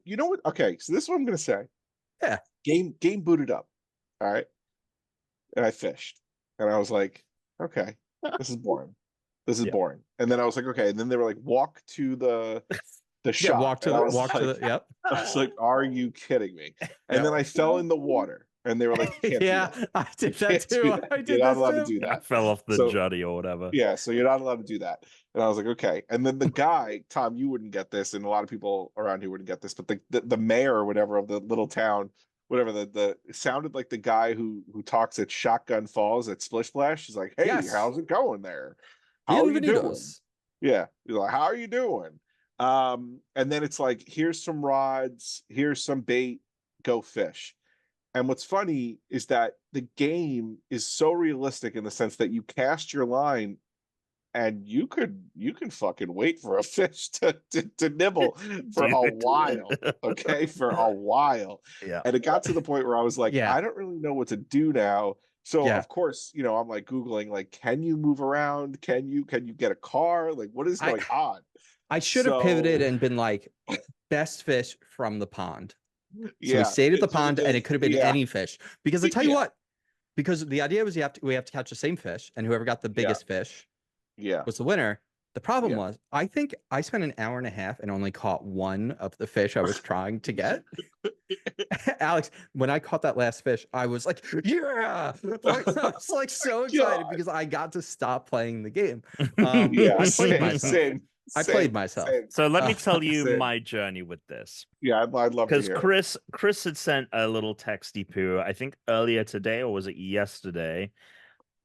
You know what? Okay, so this is what I'm gonna say. Yeah. Game booted up. All right. And I fished. And I was like, okay, this is boring. This is boring. And then I was like, okay. And then they were like, walk to the shop. Walk to the yep. I was like, are you kidding me? And then I fell in the water. And they were like, you can't do that. I did that too. I did You're not allowed too. to do that. I fell off the jetty or whatever. Yeah, so you're not allowed to do that. And I was like, okay. And then the guy, Tom, you wouldn't get this, and a lot of people around here wouldn't get this, but the mayor or whatever of the little town, whatever, it sounded like the guy who talks at Shotgun Falls at Splish Splash. He's like, hey, how's it going there? How are you doing? Yeah. He's like, how are you doing? And then it's like, here's some rods, here's some bait, go fish. And what's funny is that the game is so realistic in the sense that you cast your line and you can fucking wait for a fish to nibble for a while. Okay, for a while. Yeah. And it got to the point where I was like, I don't really know what to do now. So of course, I'm like Googling, like, can you move around? Can you get a car? Like, what is going on? I should have pivoted and been like, best fish from the pond. So we stayed at the pond, and it could have been any fish. Because I tell you what, because the idea was we have to catch the same fish, and whoever got the biggest fish was the winner. The problem was, I think I spent an hour and a half and only caught one of the fish I was trying to get. Alex, when I caught that last fish, I was like, I was like so excited because I got to stop playing the game. I played myself. I played myself. So let me tell you my journey with this. Yeah, I'd love to hear. Because Chris had sent a little texty poo, I think earlier today, or was it yesterday?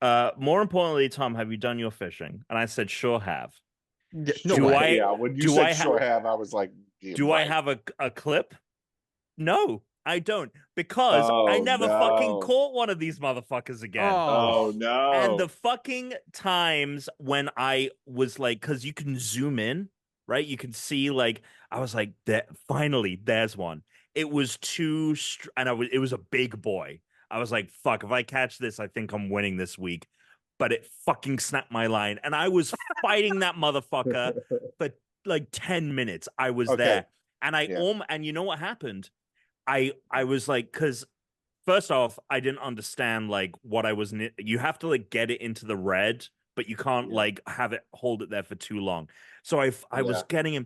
More importantly, Tom, have you done your fishing? And I said, sure have. When you said sure have, I was like, do I have a clip? No, I don't, because I never fucking caught one of these motherfuckers again. Oh no. And the fucking times when I was like, because you can zoom in, right? You can see, like, I was like, finally, there's one. It was it was a big boy. I was like, fuck, if I catch this, I think I'm winning this week. But it fucking snapped my line. And I was fighting that motherfucker for like 10 minutes. I was there. And and you know what happened? I was like, because first off, I didn't understand like what I was. You have to like get it into the red, but you can't like have it hold it there for too long. So I was getting him.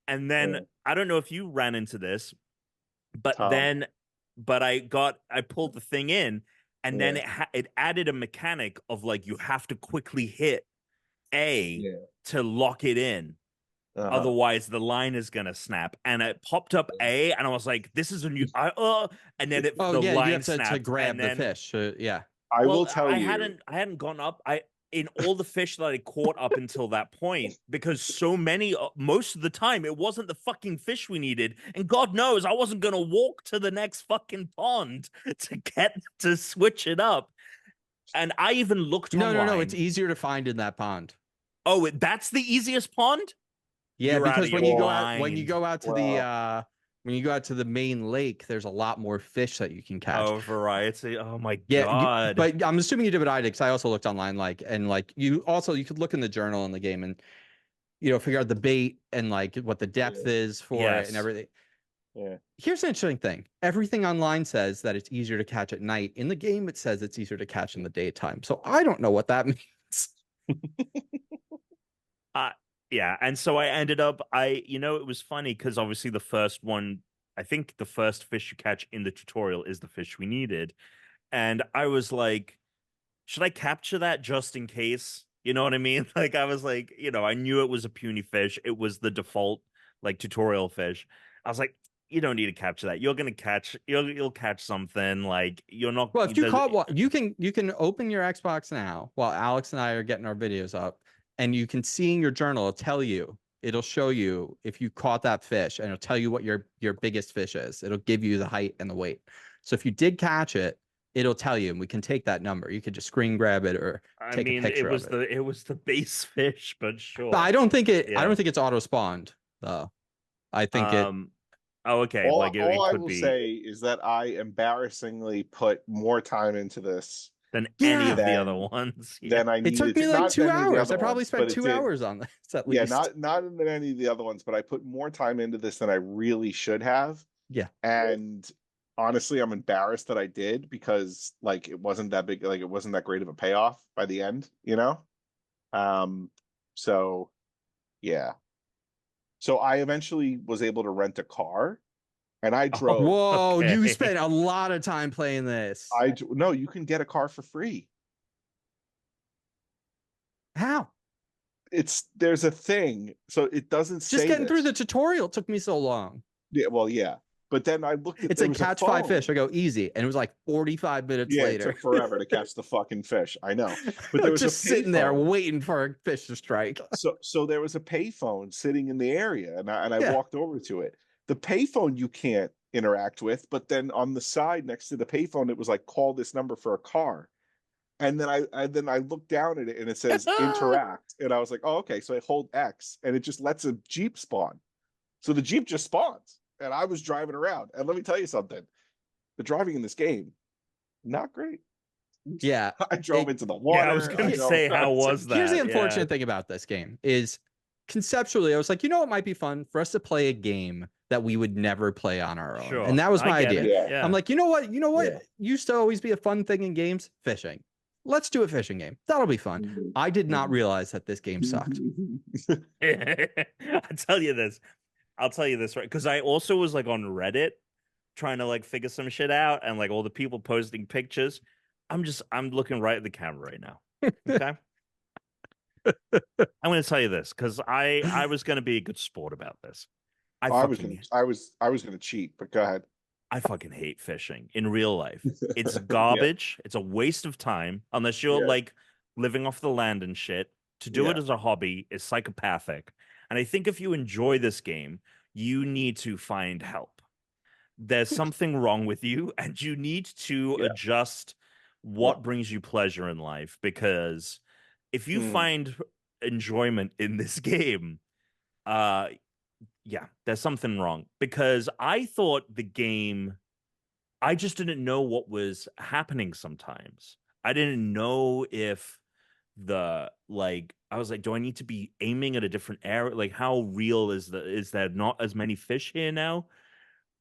And then I don't know if you ran into this, but I pulled the thing in, and then it added a mechanic of like you have to quickly hit A to lock it in. Otherwise, the line is gonna snap. And it popped up A, and I was like, "This is a new." And then Oh the yeah, you line have to snapped, grab and the then fish. Yeah. I will well, tell you. I hadn't gone up. I in all the fish that I caught up until that point, because so many, most of the time, it wasn't the fucking fish we needed, and God knows I wasn't gonna walk to the next fucking pond to switch it up. And I even looked No. It's online. easier to find in that pond. Oh, that's the easiest pond? Yeah, You're out because of when your you go out mind. to the when you go out to the main lake, there's a lot more fish that you can catch. Oh, variety. Oh my Yeah, God. but I'm assuming you did what I did because I also looked online, you could look in the journal in the game and figure out the bait and like what the depth is for it and Yes. everything. Yeah. Here's an interesting thing. Everything online says that it's easier to catch at night. In the game, it says it's easier to catch in the daytime. So I don't know what that means. Yeah, and so I ended up it was funny because obviously the first one, I think the first fish you catch in the tutorial is the fish we needed. And I was like, should I capture that just in case? You know what I mean? Like I was like, I knew it was a puny fish. It was the default like tutorial fish. I was like, you don't need to capture that. You'll catch something. Like you're not Well, if you caught one, you can open your Xbox now while Alex and I are getting our videos up, and you can see in your journal, it'll show you if you caught that fish, and it'll tell you what your biggest fish is. It'll give you the height and the weight. So if you did catch it, it'll tell you, and we can take that number. You could just screen grab it or take a picture of it. it was the base fish, but sure. But I don't think Yeah. it's auto spawned though. I think it. Oh, okay. All, Like it all I could will be say is that I embarrassingly put more time into this than any Yeah. of the other ones. than I It needed took me to. like Not 2 any of the hours. I other probably ones, spent but it 2 did. hours on this at Yeah, least. not than any of the other ones, but I put more time into this than I really should have. Yeah. And honestly, I'm embarrassed that I did because like it wasn't that big, like it wasn't that great of a payoff by the end, So yeah. So I eventually was able to rent a car and I drove. Whoa, you Okay. spent a lot of time playing this. No, you can get a car for free. How? There's a thing. So it doesn't say Just getting through this. the tutorial took me so long. Yeah, well, yeah. But then I looked at It's like catch 5 fish. I go easy, and it was like 45 minutes Yeah, later. it took forever to catch the fucking fish. I know. But there was just a sitting there payphone. waiting for a fish to strike. So there was a payphone sitting in the area, and I Yeah. walked over to it. The payphone you can't interact with, but then on the side next to the payphone, it was like call this number for a car. And then I looked down at it and it says interact, and I was like, oh, okay. So I hold X, and it just lets a Jeep spawn. So the Jeep just spawns, and I was driving around. And let me tell you something: the driving in this game, not great. Yeah, I drove into the water. Yeah, I was gonna say, how was that? Here's the Yeah. unfortunate thing about this game is conceptually, I was like, it might be fun for us to play a game that we would never play on our own. Sure. And that was my I get idea. it. Yeah. I'm like, you know what Yeah. used to always be a fun thing in games? Fishing. Let's do a fishing game. That'll be fun. I did not realize that this game sucked. I'll tell you this, right? Because I also was like on Reddit trying to like figure some shit out, and like all the people posting pictures. I'm looking right at the camera right now. Okay. I'm going to tell you this because I was going to be a good sport about this. I was gonna cheat, but go ahead. I fucking hate fishing in real life. It's garbage. It's a waste of time unless you're like living off the land and shit. To do it as a hobby is psychopathic. And I think if you enjoy this game, you need to find help. There's something wrong with you, and you need to adjust what brings you pleasure in life. Because if you find enjoyment in this game, there's something wrong. Because I thought the game, I just didn't know what was happening sometimes. I didn't know if I was like, do I need to be aiming at a different area? Like, how real is there not as many fish here now?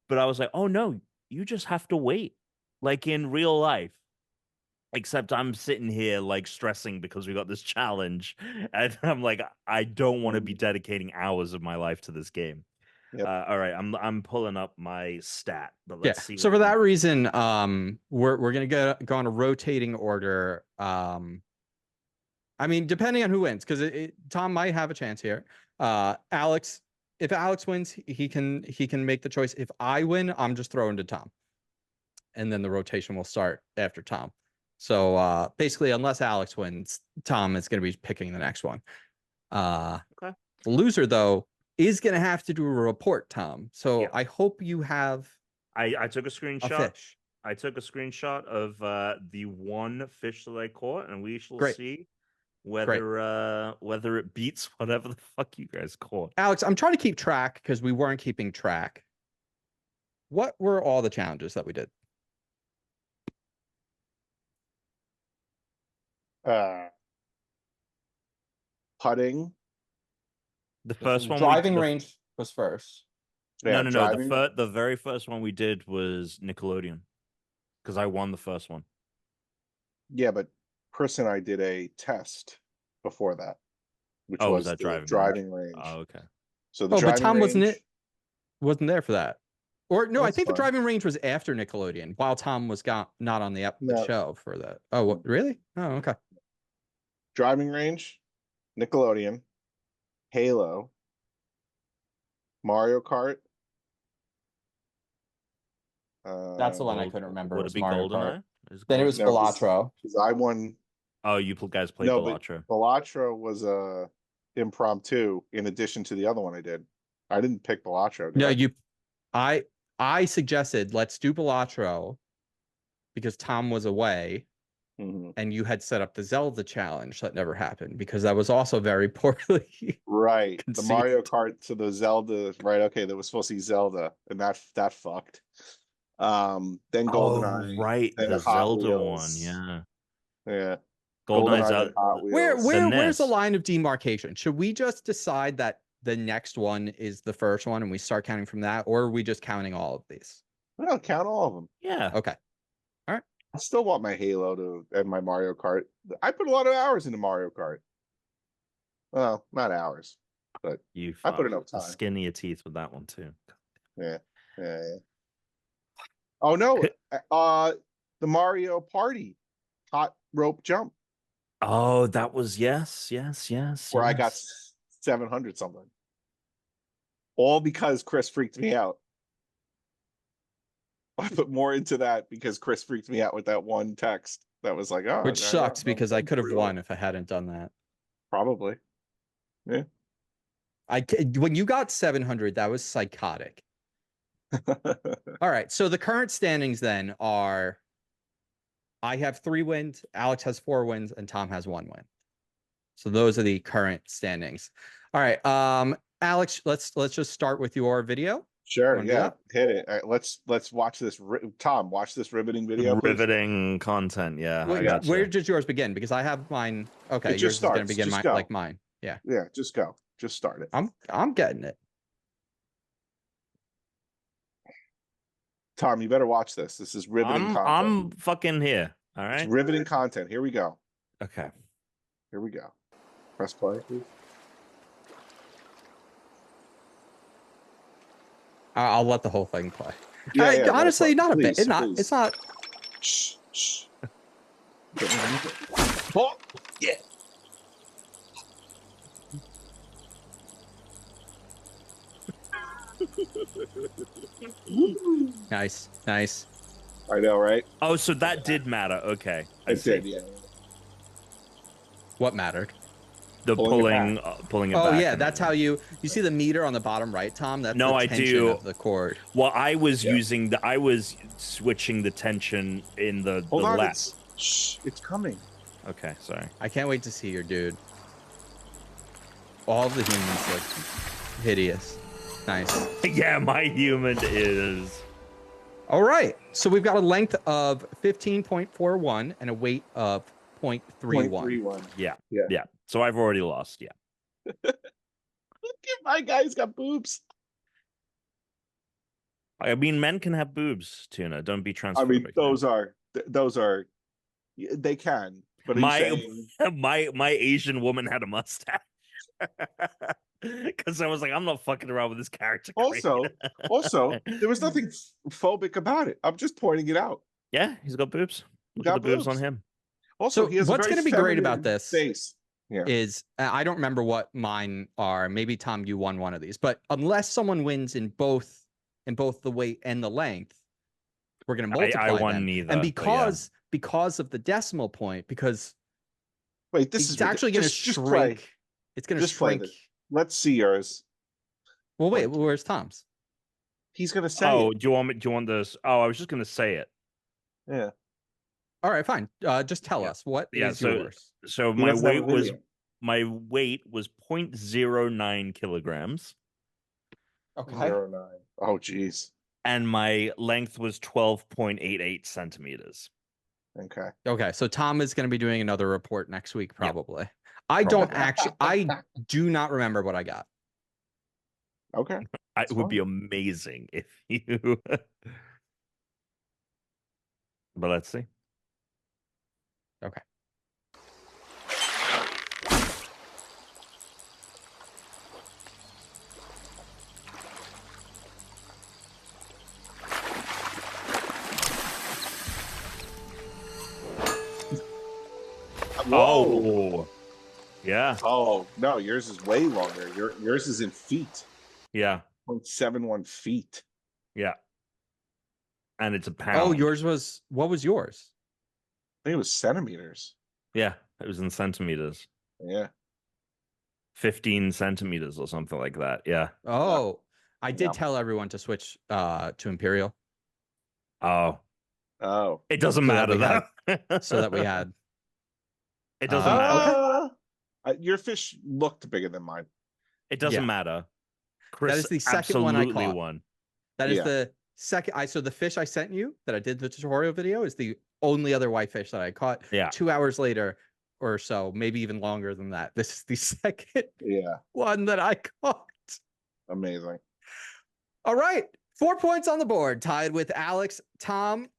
But I was like, oh no, you just have to wait, like in real life. Except I'm sitting here like stressing because we got this challenge, and I'm like, I don't want to be dedicating hours of my life to this game. Yep. All right, I'm pulling up my stat, but let's see. So for that reason, we're gonna go on a rotating order. I mean, depending on who wins, because Tom might have a chance here. Alex, if Alex wins, he can make the choice. If I win, I'm just throwing to Tom, and then the rotation will start after Tom. So basically, unless Alex wins, Tom is going to be picking the next one. Okay. The loser, though, is going to have to do a report, Tom. So Yeah. I hope you have I took a a screenshot. fish. I took a screenshot of the one fish that I caught, and we shall Great. see whether it beats whatever the fuck you guys caught. Alex, I'm trying to keep track because we weren't keeping track. What were all the challenges that we did? Putting. The first one, driving range was first. Yeah, no. driving. The very first one we did was Nickelodeon, because I won the first one. Yeah, but Chris and I did a test before that, which Oh, was that the driving range. Oh, okay. So the Oh, driving but Tom range, wasn't there for that. Or no, I That's think the fine. driving range was after Nickelodeon, while Tom was not on the No. show for that. Oh, what, really? Oh, okay. driving range, Nickelodeon, Halo, Mario Kart. That's the one I couldn't remember. Would was it be Mario Kart. GoldenEye? Then it was No, 'cause- Balatro. Because I won. Oh, you guys played No, but Balatro. Balatro was a impromptu in addition to the other one I did. I didn't pick Balatro. No, did I suggested let's do Balatro because Tom was away I? Mhm. and you had set up the Zelda challenge that never happened because that was also very poorly. Right. The Conceived. Mario Kart to the Zelda, right? Okay, that was supposed to be Zelda, and that fucked. Then GoldenEye. Oh, right, then the Hot Zelda one, Wheels. yeah. Yeah. GoldenEye's GoldenEye out. and Hot Wheels. Where's the NES. line of demarcation? Should we just decide that the next one is the first one and we start counting from that, or are we just counting all of these? Well, count all of them. Yeah. Okay. I still want my Halo and my Mario Kart. I put a lot of hours into Mario Kart. Well, not hours, but You I put enough time. skin in your teeth with that one too. yeah. Oh no, the Mario Party hot rope jump Oh, that was yes. where I got 700 something. All because Chris freaked me out. I put more into that because Chris freaked me out with that one text that was like, oh, Which sucks because I could have real. won if I hadn't done that. Probably. Yeah. When you got 700, that was psychotic. All right. So the current standings then are I have 3 wins, Alex has 4 wins, and Tom has 1 win. So those are the current standings. All right. Alex, let's just start with your video. Sure, yeah, hit it. All right, let's watch this. Tom, watch this riveting video. Riveting content, yeah. Wait, where does yours begin? Because I have mine. Okay, yours is going to begin like mine. Yeah. Yeah, just go. Just start it. I'm getting it. Tom, you better watch this. This is riveting content. I'm fucking here. All right. It's riveting content. Here we go. Okay. Here we go. Press play, please. I'll let the whole thing play. Yeah, honestly, not please, a bit. please. It's not. Shh. Oh, yeah. Nice. I know, right? Oh, so that did matter. Okay. It did, yeah. What mattered? The pulling it back. Oh yeah, that's how you see the meter on the bottom right, Tom. That's No, the I tension do. of the cord. Well, I was I was switching the tension in the Hold on, left. It's coming. Okay, sorry. I can't wait to see your dude. All of the humans look hideous. Nice. Yeah, my human is. All right. So we've got a length of 15.41 and a weight of 0.31. Yeah. So I've already lost. Yeah. Look at my guy's got boobs. I mean, men can have boobs, Tuna. Don't be transphobic. I mean, those are they can. But my Asian woman had a mustache. Because I was like, I'm not fucking around with this character. Also, there was nothing phobic about it. I'm just pointing it out. Yeah, he's got boobs. Look at the boobs on him. Also, So what's going to be great about this? Face. Yeah. is I don't remember what mine are. Maybe Tom, you won one of these, but unless someone wins in both the weight and the length, we're going to multiply I won them. neither. And but yeah. because of the decimal point, because Wait, this it's is actually going to just play. shrink. It's going to Just play shrink. this. Let's see yours. Well, wait, Point. where's Tom's? He's gonna say Oh, it. do you want this? Oh, I was just gonna say it. Yeah. All right, fine. Just tell Yeah. us what Yeah, is so- yours. So He my doesn't have a weight was video. 0.09 kilograms, Okay. 0.09. Oh, geez. and my length was 12.88 centimeters. Okay. Okay, so Tom is going to be doing another report next week, Yeah. probably. I do not remember what I got. Okay. It would be fine. amazing if you. But let's see. Okay. Whoa. Oh, yeah, Oh, no, yours is way longer. Yours is in feet. yeah, 0.71 feet. yeah. And it's a pound. Oh, yours was, what was yours? I think it was centimeters. Yeah, it was in centimeters. Yeah. 15 centimeters or something like that. Yeah. Oh, I did Yeah. tell everyone to switch to Imperial Oh, Oh. it doesn't So that matter we had- though. so that we had. It doesn't Okay. matter. Your fish looked bigger than mine. It doesn't Yeah. matter. Chris is the second one I absolutely caught. won. That is Yeah. the second. So the fish I sent you that I did the tutorial video is the only other whitefish that I caught. Yeah. 2 hours later or so, maybe even longer than that. This is the second Yeah. one that I caught. Amazing. All right. 4 points on the board, tied with Alex. Tom,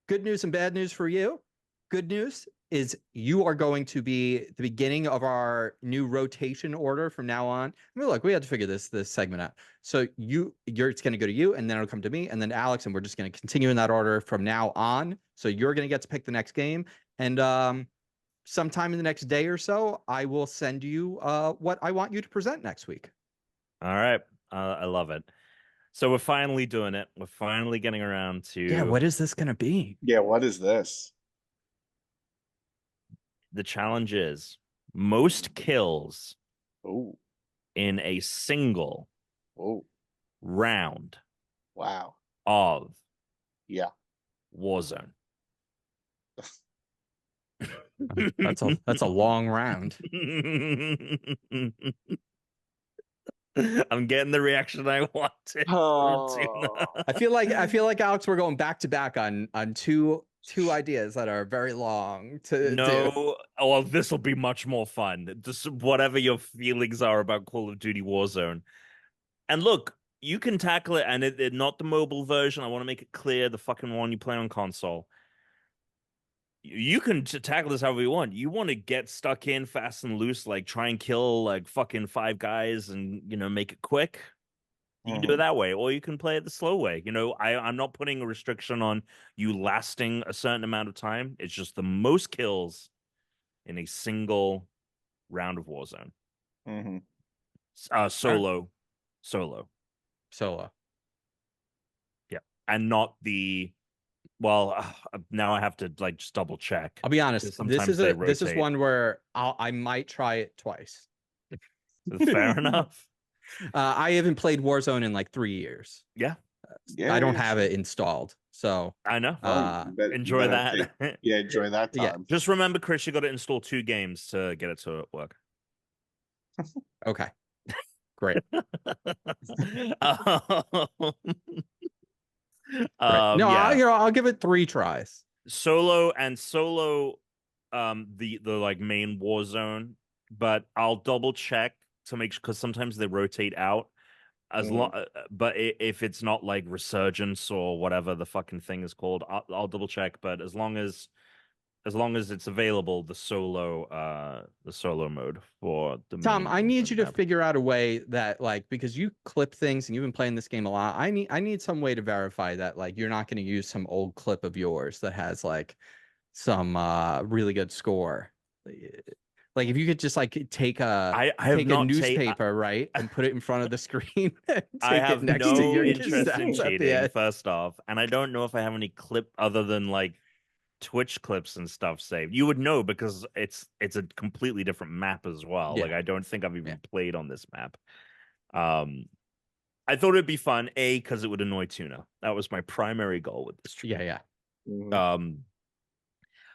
good news and bad news for you. Good news is you are going to be the beginning of our new rotation order from now on. I mean, look, we had to figure this segment out. So it's going to go to you, and then it'll come to me, and then Alex, and we're just going to continue in that order from now on. So you're going to get to pick the next game, and sometime in the next day or so, I will send you what I want you to present next week. All right. I love it. So we're finally doing it. We're finally getting around to Yeah, what is this going to be? Yeah, what is this? the challenge is most kills Oh. in a single Oh. round Wow. of Yeah. Warzone. That's a long round. I'm getting the reaction I wanted. Oh. I feel like Alex, we're going back to back on two ideas that are very long to do. No, well, this will be much more fun. Just whatever your feelings are about Call of Duty Warzone. And look, you can tackle it, and it not the mobile version. I want to make it clear, the fucking one you play on console. You can tackle this however you want. You want to get stuck in fast and loose, like try and kill like fucking 5 guys and, make it quick. You can do it that way, or you can play it the slow way. I'm not putting a restriction on you lasting a certain amount of time. It's just the most kills in a single round of Warzone. Mm-hmm. Solo. Yeah. And not the, well, now I have to like just double check. I'll be honest. Sometimes This is rotate. one where I might try it twice. Fair enough. I haven't played Warzone in like 3 years. Yeah. I don't have it installed, so I know. You Enjoy better that. enjoy that time. Yeah. Just remember, Chris, you got to install 2 games to get it to work. Okay. Great. No, Yeah. I'll give it 3 tries. Solo, the like main Warzone, but I'll double check to make sure, because sometimes they rotate out as long. But if it's not like Resurgence or whatever the fucking thing is called, I'll double check. But as long as it's available, the solo mode for the Tom, main I need you to map. figure out a way that, like, because you clip things and you've been playing this game a lot, I need some way to verify that, like, you're not going to use some old clip of yours that has like some really good score. Like if you could just like take a I have take a not newspaper, right, and put it in front of the screen and I take have it next to no your interest in cassettes at the cheating, end. first off, and I don't know if I have any clip other than like Twitch clips and stuff saved. You would know because it's a completely different map as well. Yeah. Like I don't think I've even Yeah. played on this map. I thought it'd be fun, A, because it would annoy Tuna. That was my primary goal with this stream. Yeah.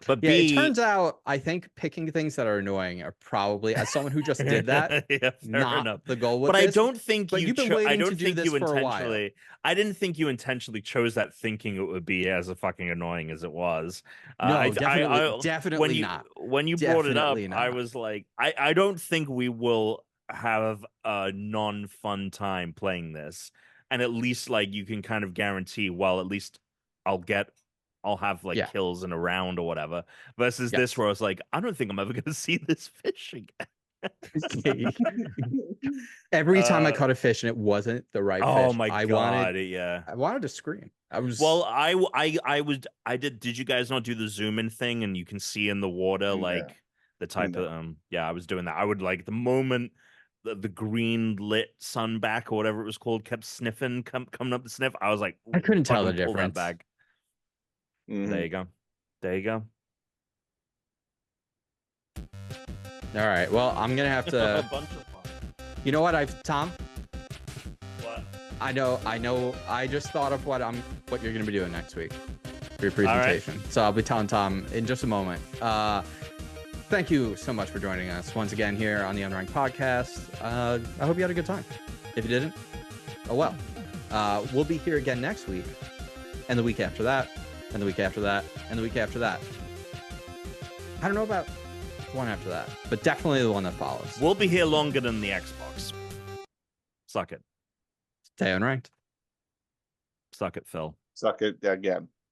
But Yeah, B, it turns out I think picking things that are annoying are probably, as someone who just did that, yeah, fair not enough. the goal with But this. I don't think but you. you've been I waiting don't to do think this you for a while. intentionally. I didn't think you intentionally chose that thinking it would be as fucking annoying as it was. No, definitely not. When you brought it up, Definitely I not. was like, I don't think we will have a non-fun time playing this, and at least like you can kind of guarantee. Well, at least I'll have like Yeah. kills in a round or whatever. Versus this, where I was like, I don't think I'm ever going to see this fish again. Every time I caught a fish and it wasn't the right oh fish, my I god, yeah. wanted to scream. I was Well, I did. Did you guys not do the zoom in thing and you can see in the water like the type of yeah, I was doing that. I would like the moment the green lit sunback or whatever it was called kept sniffing coming up the sniff. I was like, I couldn't tell the fucking pull that difference. back. There you go. There you go. All right. Well, I'm gonna have to. A bunch of fun. You know what, Tom? What? I know. I just thought of what you're gonna be doing next week for your presentation. Right. So I'll be telling Tom in just a moment. Thank you so much for joining us once again here on the Unranked podcast. I hope you had a good time. If you didn't, oh well. We'll be here again next week, and the week after that, and the week after that, and the week after that. I don't know about the one after that, but definitely the one that follows. We'll be here longer than the Xbox. Suck it. Stay unranked. Suck it, Phil. Suck it again.